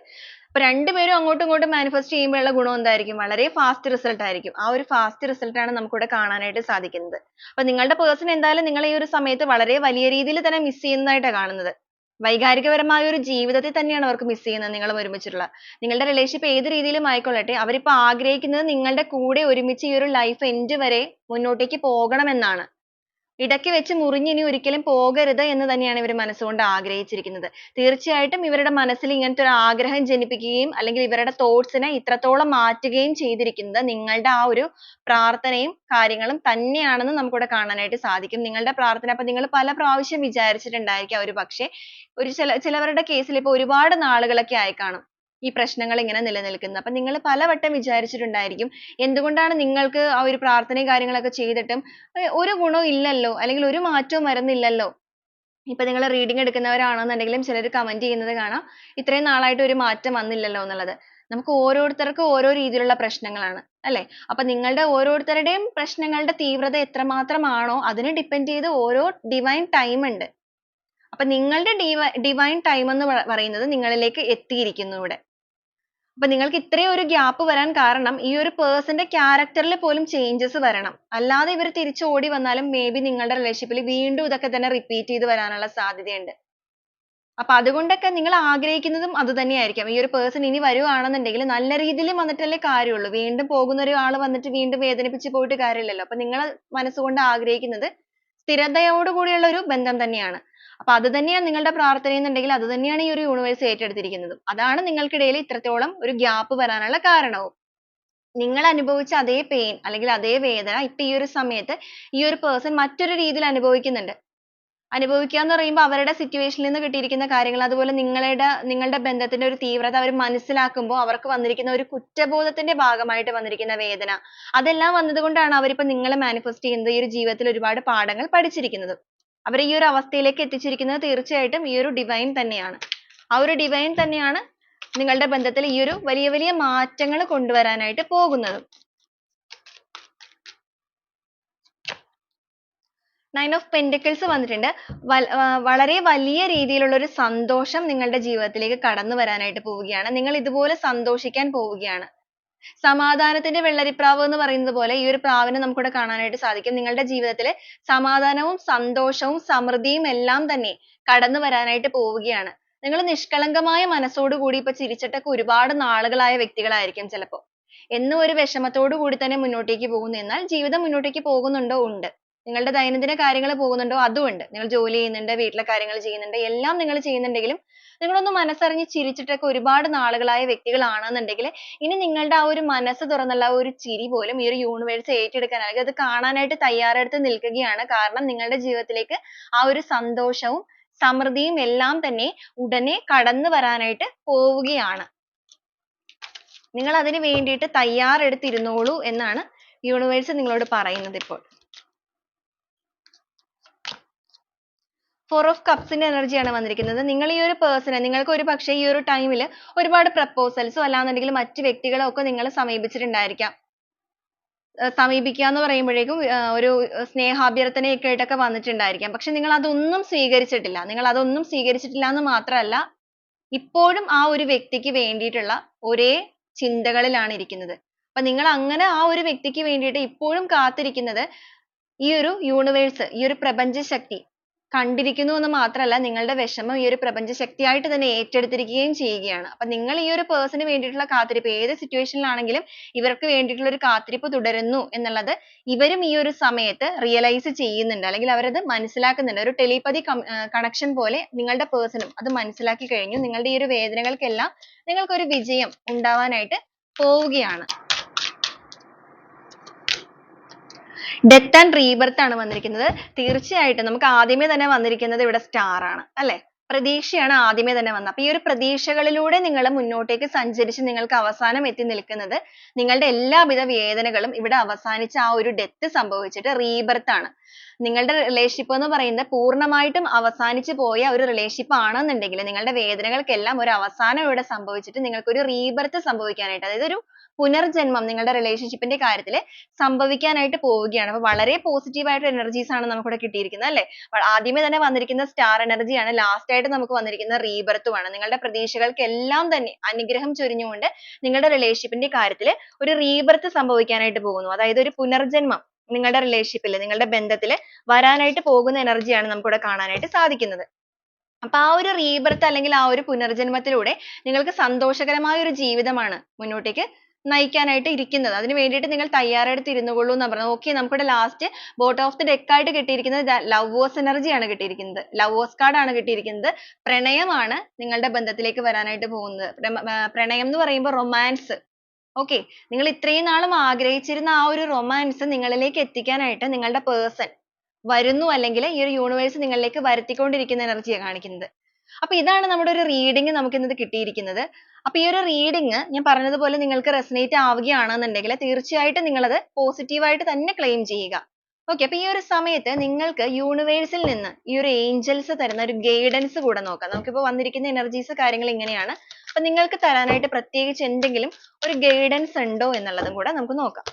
അപ്പൊ രണ്ടുപേരും അങ്ങോട്ടും ഇങ്ങോട്ടും മാനിഫെസ്റ്റ് ചെയ്യുമ്പോഴുള്ള ഗുണം എന്തായിരിക്കും? വളരെ ഫാസ്റ്റ് റിസൾട്ട് ആയിരിക്കും. ആ ഒരു ഫാസ്റ്റ് റിസൾട്ട് ആണ് നമുക്കിവിടെ കാണാനായിട്ട് സാധിക്കുന്നത്. അപ്പൊ നിങ്ങളുടെ പേഴ്സൺ എന്തായാലും നിങ്ങളെ ഈ ഒരു സമയത്ത് വളരെ വലിയ രീതിയിൽ തന്നെ മിസ് ചെയ്യുന്നതായിട്ടാണ് കാണുന്നത്. വൈകാരികപരമായ ഒരു ജീവിതത്തെ തന്നെയാണ് അവർക്ക് മിസ് ചെയ്യുന്നത്. നിങ്ങൾ ഒരുമിച്ചിട്ടുള്ള നിങ്ങളുടെ റിലേഷൻഷിപ്പ് ഏത് രീതിയിലും ആയിക്കൊള്ളട്ടെ, അവരിപ്പോ ആഗ്രഹിക്കുന്നത് നിങ്ങളുടെ കൂടെ ഒരുമിച്ച് ഈ ഒരു ലൈഫ് എൻഡ് വരെ മുന്നോട്ടേക്ക് പോകണമെന്നാണ്. ഇടയ്ക്ക് വെച്ച് മുറിഞ്ഞ് ഇനി ഒരിക്കലും പോകരുത് എന്ന് തന്നെയാണ് ഇവർ മനസ്സുകൊണ്ട് ആഗ്രഹിച്ചിരിക്കുന്നത്. തീർച്ചയായിട്ടും ഇവരുടെ മനസ്സിൽ ഇങ്ങനത്തെ ഒരു ആഗ്രഹം ജനിപ്പിക്കുകയും അല്ലെങ്കിൽ ഇവരുടെ തോട്ട്സിനെ ഇത്രത്തോളം മാറ്റുകയും ചെയ്തിരിക്കുന്നത് നിങ്ങളുടെ ആ ഒരു പ്രാർത്ഥനയും കാര്യങ്ങളും തന്നെയാണെന്ന് നമുക്കിവിടെ കാണാനായിട്ട് സാധിക്കും. നിങ്ങളുടെ പ്രാർത്ഥന അപ്പൊ നിങ്ങൾ പല പ്രാവശ്യം വിചാരിച്ചിട്ടുണ്ടായിരിക്കാം ഒരു പക്ഷേ, ചിലവരുടെ കേസിൽ ഇപ്പൊ ഒരുപാട് നാളുകളൊക്കെ ആയി കാണും ഈ പ്രശ്നങ്ങൾ ഇങ്ങനെ നിലനിൽക്കുന്നത്. അപ്പൊ നിങ്ങൾ പലവട്ടം വിചാരിച്ചിട്ടുണ്ടായിരിക്കും എന്തുകൊണ്ടാണ് നിങ്ങൾക്ക് ആ ഒരു പ്രാർത്ഥനയും കാര്യങ്ങളൊക്കെ ചെയ്തിട്ടും ഒരു ഗുണവും ഇല്ലല്ലോ, അല്ലെങ്കിൽ ഒരു മാറ്റവും വരുന്നില്ലല്ലോ. ഇപ്പൊ നിങ്ങൾ റീഡിംഗ് എടുക്കുന്നവരാണെന്നുണ്ടെങ്കിലും ചിലർ കമന്റ് ചെയ്യുന്നത് കാണാം, ഇത്രയും നാളായിട്ട് ഒരു മാറ്റം വന്നില്ലല്ലോ എന്നുള്ളത്. നമുക്ക് ഓരോരുത്തർക്കും ഓരോ രീതിയിലുള്ള പ്രശ്നങ്ങളാണ് അല്ലെ? അപ്പൊ നിങ്ങളുടെ ഓരോരുത്തരുടെയും പ്രശ്നങ്ങളുടെ തീവ്രത എത്രമാത്രമാണോ അതിനെ ഡിപ്പെൻഡ് ചെയ്ത് ഓരോ ഡിവൈൻ ടൈം ഉണ്ട്. അപ്പൊ നിങ്ങളുടെ ഡിവൈൻ ടൈം എന്ന് പറയുന്നത് നിങ്ങളിലേക്ക് എത്തിയിരിക്കുന്നു ഇവിടെ. അപ്പൊ നിങ്ങൾക്ക് ഇത്രയും ഒരു ഗ്യാപ്പ് വരാൻ കാരണം ഈ ഒരു പേഴ്സന്റെ ക്യാരക്ടറിൽ പോലും ചേഞ്ചസ് വരണം. അല്ലാതെ ഇവർ തിരിച്ചു ഓടി വന്നാലും മേ ബി നിങ്ങളുടെ റിലേഷൻഷിപ്പിൽ വീണ്ടും ഇതൊക്കെ തന്നെ റിപ്പീറ്റ് ചെയ്ത് വരാനുള്ള സാധ്യതയുണ്ട്. അപ്പൊ അതുകൊണ്ടൊക്കെ നിങ്ങൾ ആഗ്രഹിക്കുന്നതും അത് തന്നെയായിരിക്കാം. ഈ ഒരു പേഴ്സൺ ഇനി വരുവാണെന്നുണ്ടെങ്കിൽ നല്ല രീതിയിൽ വന്നിട്ടല്ലേ കാര്യമുള്ളൂ. വീണ്ടും പോകുന്ന ഒരാൾ വന്നിട്ട് വീണ്ടും വേദനിപ്പിച്ച് പോയിട്ട് കാര്യമില്ലല്ലോ. അപ്പൊ നിങ്ങൾ മനസ്സുകൊണ്ട് ആഗ്രഹിക്കുന്നത് സ്ഥിരതയോട് കൂടിയുള്ള ഒരു ബന്ധം തന്നെയാണ്. അപ്പൊ അത് തന്നെയാണ് നിങ്ങളുടെ പ്രാർത്ഥന എന്നുണ്ടെങ്കിൽ അത് തന്നെയാണ് ഈ ഒരു യൂണിവേഴ്സ് ഏറ്റെടുത്തിരിക്കുന്നതും. അതാണ് നിങ്ങൾക്കിടയിൽ ഇത്രത്തോളം ഒരു ഗ്യാപ്പ് വരാനുള്ള കാരണവും. നിങ്ങൾ അനുഭവിച്ച അതേ പെയിൻ അല്ലെങ്കിൽ അതേ വേദന ഇപ്പൊ ഈ ഒരു സമയത്ത് ഈ ഒരു പേഴ്സൺ മറ്റൊരു രീതിയിൽ അനുഭവിക്കുന്നുണ്ട്. അനുഭവിക്കുക എന്ന് പറയുമ്പോൾ അവരുടെ സിറ്റുവേഷനിൽ നിന്ന് കിട്ടിയിരിക്കുന്ന കാര്യങ്ങൾ, അതുപോലെ നിങ്ങളുടെ ബന്ധത്തിന്റെ ഒരു തീവ്രത അവർ മനസ്സിലാക്കുമ്പോൾ അവർക്ക് വന്നിരിക്കുന്ന ഒരു കുറ്റബോധത്തിന്റെ ഭാഗമായിട്ട് വന്നിരിക്കുന്ന വേദന, അതെല്ലാം വന്നതുകൊണ്ടാണ് അവരിപ്പോ നിങ്ങളെ മാനിഫെസ്റ്റ് ചെയ്യുന്നത്, ഈ ഒരു ജീവിതത്തിൽ ഒരുപാട് പാഠങ്ങൾ പഠിച്ചിരിക്കുന്നത്. അവരെ ഈ ഒരു അവസ്ഥയിലേക്ക് എത്തിച്ചിരിക്കുന്നത് തീർച്ചയായിട്ടും ഈ ഒരു ഡിവൈൻ തന്നെയാണ്. ആ ഒരു ഡിവൈൻ തന്നെയാണ് നിങ്ങളുടെ ബന്ധത്തിൽ ഈ ഒരു വലിയ വലിയ മാറ്റങ്ങൾ കൊണ്ടുവരാനായിട്ട് പോകുന്നത്. 9 ഓഫ് പെന്റിക്കിൾസ് വന്നിട്ടുണ്ട്. വളരെ വലിയ രീതിയിലുള്ള ഒരു സന്തോഷം നിങ്ങളുടെ ജീവിതത്തിലേക്ക് കടന്നു വരാനായിട്ട് പോവുകയാണ്. നിങ്ങൾ ഇതുപോലെ സന്തോഷിക്കാൻ പോവുകയാണ്. സമാധാനത്തിന്റെ വെള്ളരിപ്രാവ് എന്ന് പറയുന്നത് പോലെ ഈ ഒരു പ്രാവിനെ നമുക്കിവിടെ കാണാനായിട്ട് സാധിക്കും. നിങ്ങളുടെ ജീവിതത്തിൽ സമാധാനവും സന്തോഷവും സമൃദ്ധിയും എല്ലാം തന്നെ കടന്നു വരാനായിട്ട് പോവുകയാണ്. നിങ്ങൾ നിഷ്കളങ്കമായ മനസ്സോടു കൂടി ഇപ്പൊ ചിരിച്ചിട്ടൊക്കെ ഒരുപാട് നാളുകളായ വ്യക്തികളായിരിക്കും ചിലപ്പോൾ. എന്നും ഒരു വിഷമത്തോടു കൂടി തന്നെ മുന്നോട്ടേക്ക് പോകുന്നു. എന്നാൽ ജീവിതം മുന്നോട്ടേക്ക് പോകുന്നുണ്ടോ? ഉണ്ട്. നിങ്ങളുടെ ദൈനംദിന കാര്യങ്ങൾ പോകുന്നുണ്ടോ? അതുമുണ്ട്. നിങ്ങൾ ജോലി ചെയ്യുന്നുണ്ട്, വീട്ടിലെ കാര്യങ്ങൾ ചെയ്യുന്നുണ്ട്, എല്ലാം നിങ്ങൾ ചെയ്യുന്നുണ്ടെങ്കിലും നിങ്ങളൊന്ന് മനസ്സറിഞ്ഞ് ചിരിച്ചിട്ടൊക്കെ ഒരുപാട് നാളുകളായ വ്യക്തികളാണെന്നുണ്ടെങ്കിൽ ഇനി നിങ്ങളുടെ ആ ഒരു മനസ്സ് തുറന്നുള്ള ആ ഒരു ചിരി പോലും ഈ ഒരു യൂണിവേഴ്സ് ഏറ്റെടുക്കാൻ, അല്ലെങ്കിൽ അത് കാണാനായിട്ട് തയ്യാറെടുത്ത് നിൽക്കുകയാണ്. കാരണം നിങ്ങളുടെ ജീവിതത്തിലേക്ക് ആ ഒരു സന്തോഷവും സമൃദ്ധിയും എല്ലാം തന്നെ ഉടനെ കടന്നു വരാനായിട്ട് പോവുകയാണ്. നിങ്ങൾ അതിന് വേണ്ടിയിട്ട് തയ്യാറെടുത്തിരുന്നോളൂ എന്നാണ് യൂണിവേഴ്സ് നിങ്ങളോട് പറയുന്നത് ഇപ്പോൾ. ഫോർ ഓഫ് കപ്സിന്റെ എനർജിയാണ് വന്നിരിക്കുന്നത്. നിങ്ങൾ ഈ ഒരു പേഴ്സണെ, നിങ്ങൾക്ക് ഒരു പക്ഷേ ഈ ഒരു ടൈമിൽ ഒരുപാട് പ്രപ്പോസൽസോ അല്ലാന്നുണ്ടെങ്കിൽ മറ്റ് വ്യക്തികളോ ഒക്കെ നിങ്ങളെ സമീപിച്ചിട്ടുണ്ടായിരിക്കാം. സമീപിക്കുക എന്ന് പറയുമ്പോഴേക്കും ഒരു സ്നേഹാഭ്യർത്ഥനയൊക്കെ ആയിട്ടൊക്കെ വന്നിട്ടുണ്ടായിരിക്കാം. പക്ഷെ നിങ്ങൾ അതൊന്നും സ്വീകരിച്ചിട്ടില്ല. നിങ്ങൾ അതൊന്നും സ്വീകരിച്ചിട്ടില്ല എന്ന് മാത്രമല്ല, ഇപ്പോഴും ആ ഒരു വ്യക്തിക്ക് വേണ്ടിയിട്ടുള്ള ഒരേ ചിന്തകളിലാണ് ഇരിക്കുന്നത്. അപ്പൊ നിങ്ങൾ അങ്ങനെ ആ ഒരു വ്യക്തിക്ക് വേണ്ടിയിട്ട് ഇപ്പോഴും കാത്തിരിക്കുന്നത് ഈ ഒരു യൂണിവേഴ്സ്, ഈ ഒരു പ്രപഞ്ച ശക്തി കണ്ടിരിക്കുന്നു എന്ന് മാത്രമല്ല, നിങ്ങളുടെ വിഷമം ഈ ഒരു പ്രപഞ്ച ശക്തിയായിട്ട് തന്നെ ഏറ്റെടുത്തിരിക്കുകയും ചെയ്യുകയാണ്. അപ്പൊ നിങ്ങൾ ഈ ഒരു പേഴ്സണിന് വേണ്ടിയിട്ടുള്ള കാത്തിരിപ്പ്, ഏത് സിറ്റുവേഷനിലാണെങ്കിലും ഇവർക്ക് വേണ്ടിയിട്ടുള്ള ഒരു കാത്തിരിപ്പ് തുടരുന്നു എന്നുള്ളത് ഇവരും ഈ ഒരു സമയത്ത് റിയലൈസ് ചെയ്യുന്നുണ്ട്, അല്ലെങ്കിൽ അവരത് മനസ്സിലാക്കുന്നുണ്ട്. ഒരു ടെലിപതി കണക്ഷൻ പോലെ നിങ്ങളുടെ പേഴ്സണും അത് മനസ്സിലാക്കി കഴിഞ്ഞു. നിങ്ങളുടെ ഈ ഒരു വേദനകൾക്കെല്ലാം നിങ്ങൾക്കൊരു വിജയം ഉണ്ടാവാനായിട്ട് പോവുകയാണ്. ഡെത്ത് ആൻഡ് റീബർത്ത് ആണ് വന്നിരിക്കുന്നത്. തീർച്ചയായിട്ടും നമുക്ക് ആദ്യമേ തന്നെ വന്നിരിക്കുന്നത് ഇവിടെ സ്റ്റാർ ആണ് അല്ലെ. പ്രതീക്ഷയാണ് ആദ്യമേ തന്നെ വന്നത്. അപ്പൊ ഈ ഒരു പ്രതീക്ഷകളിലൂടെ നിങ്ങൾ മുന്നോട്ടേക്ക് സഞ്ചരിച്ച് നിങ്ങൾക്ക് അവസാനം എത്തി നിൽക്കുന്നത്, നിങ്ങളുടെ എല്ലാവിധ വേദനകളും ഇവിടെ അവസാനിച്ച് ആ ഒരു ഡെത്ത് സംഭവിച്ചിട്ട് റീബർത്ത് ആണ്. നിങ്ങളുടെ റിലേഷൻഷിപ്പ് എന്ന് പറയുന്നത് പൂർണ്ണമായിട്ടും അവസാനിച്ചു പോയ ഒരു റിലേഷൻഷിപ്പ് ആണെന്നുണ്ടെങ്കിൽ നിങ്ങളുടെ വേദനകൾക്കെല്ലാം ഒരു അവസാനം ഇവിടെ സംഭവിച്ചിട്ട് നിങ്ങൾക്ക് ഒരു റീബർത്ത് സംഭവിക്കാനായിട്ട്, അതായത് ഒരു പുനർജന്മം നിങ്ങളുടെ റിലേഷൻഷിപ്പിന്റെ കാര്യത്തിൽ സംഭവിക്കാനായിട്ട് പോവുകയാണ്. അപ്പൊ വളരെ പോസിറ്റീവ് ആയിട്ടുള്ള എനർജീസ് ആണ് നമുക്ക് ഇവിടെ കിട്ടിയിരിക്കുന്നത് അല്ലെ. ആദ്യമേ തന്നെ വന്നിരിക്കുന്ന സ്റ്റാർ എനർജിയാണ്, ലാസ്റ്റ് ആയിട്ട് നമുക്ക് വന്നിരിക്കുന്ന റീബർത്തും ആണ്. നിങ്ങളുടെ പ്രതീക്ഷകൾക്കെല്ലാം തന്നെ അനുഗ്രഹം ചൊരിഞ്ഞുകൊണ്ട് നിങ്ങളുടെ റിലേഷൻഷിപ്പിന്റെ കാര്യത്തിൽ ഒരു റീബർത്ത് സംഭവിക്കാനായിട്ട് പോകുന്നു. അതായത് ഒരു പുനർജന്മം നിങ്ങളുടെ റിലേഷൻഷിപ്പിൽ, നിങ്ങളുടെ ബന്ധത്തിൽ വരാനായിട്ട് പോകുന്ന എനർജിയാണ് നമുക്ക് ഇവിടെ കാണാനായിട്ട് സാധിക്കുന്നത്. അപ്പൊ ആ ഒരു റീബർത്ത് അല്ലെങ്കിൽ ആ ഒരു പുനർജന്മത്തിലൂടെ നിങ്ങൾക്ക് സന്തോഷകരമായ ഒരു ജീവിതമാണ് മുന്നോട്ടേക്ക് നയിക്കാനായിട്ട് ഇരിക്കുന്നത്. അതിന് വേണ്ടിയിട്ട് നിങ്ങൾ തയ്യാറെടുത്ത് ഇരുന്നുകൊള്ളൂ എന്നാണ് പറഞ്ഞത്. ഓക്കെ, നമുക്കിവിടെ last boat of the deck ആയിട്ട് കിട്ടിയിരിക്കുന്നത് ലവേഴ്സ് എനർജി ആണ് കിട്ടിയിരിക്കുന്നത്. ലവേഴ്സ് കാർഡ് ആണ് കിട്ടിയിരിക്കുന്നത്. പ്രണയമാണ് നിങ്ങളുടെ ബന്ധത്തിലേക്ക് വരാനായിട്ട് പോകുന്നത്. പ്രണയം എന്ന് പറയുമ്പോൾ റൊമാൻസ്. ഓക്കെ, നിങ്ങൾ ഇത്രയും നാളും ആഗ്രഹിച്ചിരുന്ന ആ ഒരു റൊമാൻസ് നിങ്ങളിലേക്ക് എത്തിക്കാനായിട്ട് നിങ്ങളുടെ പേഴ്സൺ വരുന്നു, അല്ലെങ്കിൽ ഈ ഒരു യൂണിവേഴ്സ് നിങ്ങളിലേക്ക് വരുത്തിക്കൊണ്ടിരിക്കുന്ന എനർജിയാണ് കാണിക്കുന്നത്. അപ്പൊ ഇതാണ് നമ്മുടെ ഒരു റീഡിംഗ് നമുക്ക് ഇന്നത് കിട്ടിയിരിക്കുന്നത്. അപ്പൊ ഈ ഒരു റീഡിംഗ് ഞാൻ പറഞ്ഞതുപോലെ നിങ്ങൾക്ക് റെസനേറ്റ് ആവുകയാണെന്നുണ്ടെങ്കിൽ തീർച്ചയായിട്ടും നിങ്ങൾ അത് പോസിറ്റീവ് ആയിട്ട് തന്നെ ക്ലെയിം ചെയ്യുക. ഓക്കെ, അപ്പൊ ഈ ഒരു സമയത്ത് നിങ്ങൾക്ക് യൂണിവേഴ്സിൽ നിന്ന് ഈ ഒരു ഏഞ്ചൽസ് തരുന്ന ഒരു ഗൈഡൻസ് കൂടെ നോക്കാം. നമുക്കിപ്പോ വന്നിരിക്കുന്ന എനർജീസ് കാര്യങ്ങൾ ഇങ്ങനെയാണ്. അപ്പൊ നിങ്ങൾക്ക് തരാനായിട്ട് പ്രത്യേകിച്ച് എന്തെങ്കിലും ഒരു ഗൈഡൻസ് ഉണ്ടോ എന്നുള്ളതും കൂടെ നമുക്ക് നോക്കാം.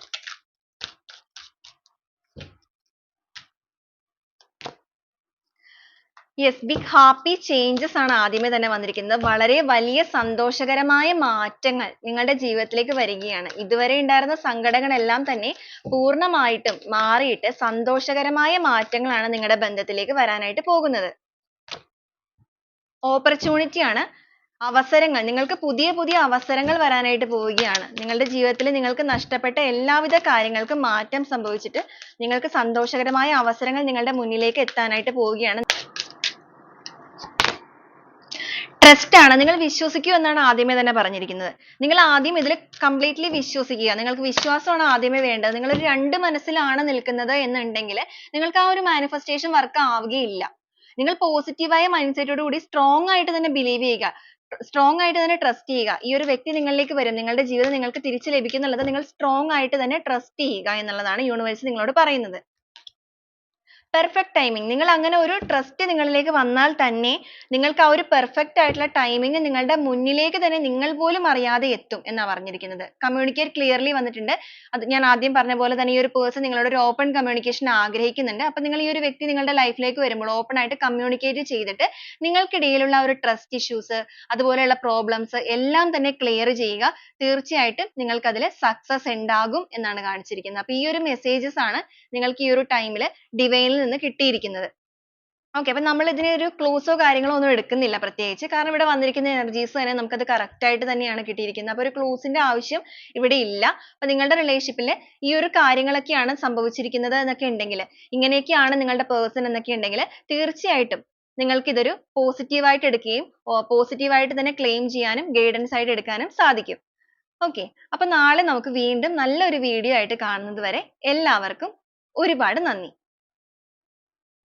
യെസ്, ബിഗ് ഹാപ്പി ചേഞ്ചസ് ആണ് ആദ്യമേ തന്നെ വന്നിരിക്കുന്നത്. വളരെ വലിയ സന്തോഷകരമായ മാറ്റങ്ങൾ നിങ്ങളുടെ ജീവിതത്തിലേക്ക് വരികയാണ്. ഇതുവരെ ഉണ്ടായിരുന്ന സങ്കടങ്ങളെല്ലാം തന്നെ പൂർണ്ണമായിട്ടും മാറിയിട്ട് സന്തോഷകരമായ മാറ്റങ്ങളാണ് നിങ്ങളുടെ ബന്ധത്തിലേക്ക് വരാനായിട്ട് പോകുന്നത്. ഓപ്പർച്യൂണിറ്റി ആണ്, അവസരങ്ങൾ, നിങ്ങൾക്ക് പുതിയ പുതിയ അവസരങ്ങൾ വരാനായിട്ട് പോവുകയാണ്. നിങ്ങളുടെ ജീവിതത്തിൽ നിങ്ങൾക്ക് നഷ്ടപ്പെട്ട എല്ലാവിധ കാര്യങ്ങൾക്കും മാറ്റം സംഭവിച്ചിട്ട് നിങ്ങൾക്ക് സന്തോഷകരമായ അവസരങ്ങൾ നിങ്ങളുടെ മുന്നിലേക്ക് എത്താനായിട്ട് പോവുകയാണ്. ട്രസ്റ്റ് ആണ്, നിങ്ങൾ വിശ്വസിക്കൂ എന്നാണ് ആദ്യമേ തന്നെ പറഞ്ഞിരിക്കുന്നത്. നിങ്ങൾ ആദ്യം ഇതിൽ കംപ്ലീറ്റ്ലി വിശ്വസിക്കുക. നിങ്ങൾക്ക് വിശ്വാസമാണ് ആദ്യമേ വേണ്ടത്. നിങ്ങൾ ഒരു രണ്ട് മനസ്സിലാണ് നിൽക്കുന്നത് എന്നുണ്ടെങ്കിൽ നിങ്ങൾക്ക് ആ ഒരു മാനിഫെസ്റ്റേഷൻ വർക്ക് ആവുകയില്ല. നിങ്ങൾ പോസിറ്റീവായ മൈൻഡ് സെറ്റോട് കൂടി സ്ട്രോങ് ആയിട്ട് തന്നെ ബിലീവ് ചെയ്യുക, സ്ട്രോങ് ആയിട്ട് തന്നെ ട്രസ്റ്റ് ചെയ്യുക. ഈ ഒരു വ്യക്തി നിങ്ങളിലേക്ക് വരും, നിങ്ങളുടെ ജീവിതം നിങ്ങൾക്ക് തിരിച്ചു ലഭിക്കും എന്നുള്ളത് നിങ്ങൾ സ്ട്രോങ് ആയിട്ട് തന്നെ ട്രസ്റ്റ് ചെയ്യുക എന്നുള്ളതാണ് യൂണിവേഴ്സ് നിങ്ങളോട് പറയുന്നത്. പെർഫെക്റ്റ് ടൈമിംഗ്, നിങ്ങൾ അങ്ങനെ ഒരു ട്രസ്റ്റ് നിങ്ങളിലേക്ക് വന്നാൽ തന്നെ നിങ്ങൾക്ക് ആ ഒരു പെർഫെക്റ്റ് ആയിട്ടുള്ള ടൈമിംഗ് നിങ്ങളുടെ മുന്നിലേക്ക് തന്നെ നിങ്ങൾ പോലും അറിയാതെ എത്തും എന്നാണ് പറഞ്ഞിരിക്കുന്നത്. കമ്മ്യൂണിക്കേറ്റ് ക്ലിയർലി വന്നിട്ടുണ്ട്. അത് ഞാൻ ആദ്യം പറഞ്ഞ പോലെ തന്നെ ഈ ഒരു പേഴ്സൺ നിങ്ങളോട് ഒരു ഓപ്പൺ കമ്മ്യൂണിക്കേഷൻ ആഗ്രഹിക്കുന്നുണ്ട്. അപ്പൊ നിങ്ങൾ ഈ ഒരു വ്യക്തി നിങ്ങളുടെ ലൈഫിലേക്ക് വരുമ്പോൾ ഓപ്പൺ ആയിട്ട് കമ്മ്യൂണിക്കേറ്റ് ചെയ്തിട്ട് നിങ്ങൾക്കിടയിലുള്ള ഒരു ട്രസ്റ്റ് ഇഷ്യൂസ്, അതുപോലെയുള്ള പ്രോബ്ലംസ് എല്ലാം തന്നെ ക്ലിയർ ചെയ്യുക. തീർച്ചയായിട്ടും നിങ്ങൾക്ക് അതിൽ സക്സസ് ഉണ്ടാകും എന്നാണ് കാണിച്ചിരിക്കുന്നത്. അപ്പൊ ഈ ഒരു മെസ്സേജസ് ആണ് നിങ്ങൾക്ക് ഈ ഒരു ടൈമിൽ ഡിവൈനിൽ നിന്ന് കിട്ടിയിരിക്കുന്നത്. ഓക്കെ. അപ്പൊ നമ്മൾ ഇതിന് ഒരു ക്ലൂസോ കാര്യങ്ങളോ ഒന്നും എടുക്കുന്നില്ല പ്രത്യേകിച്ച്. കാരണം ഇവിടെ വന്നിരിക്കുന്ന എനർജീസ് തന്നെ നമുക്കത് കറക്റ്റ് ആയിട്ട് തന്നെയാണ് കിട്ടിയിരിക്കുന്നത്. അപ്പൊ ഒരു ക്ലൂസിന്റെ ആവശ്യം ഇവിടെ ഇല്ല. അപ്പൊ നിങ്ങളുടെ റിലേഷൻഷിപ്പിൽ ഈ ഒരു കാര്യങ്ങളൊക്കെയാണ് സംഭവിച്ചിരിക്കുന്നത് എന്നൊക്കെ ഉണ്ടെങ്കിൽ, ഇങ്ങനെയൊക്കെയാണ് നിങ്ങളുടെ പേഴ്സൺ എന്നൊക്കെ ഉണ്ടെങ്കിൽ തീർച്ചയായിട്ടും നിങ്ങൾക്ക് ഇതൊരു പോസിറ്റീവ് ആയിട്ട് എടുക്കുകയും പോസിറ്റീവ് ആയിട്ട് തന്നെ ക്ലെയിം ചെയ്യാനും ഗൈഡൻസ് ആയിട്ട് എടുക്കാനും സാധിക്കും. ഓക്കെ. അപ്പൊ നാളെ നമുക്ക് വീണ്ടും നല്ലൊരു വീഡിയോ ആയിട്ട് കാണുന്നത് വരെ എല്ലാവർക്കും ഒരുപാട് നന്ദി.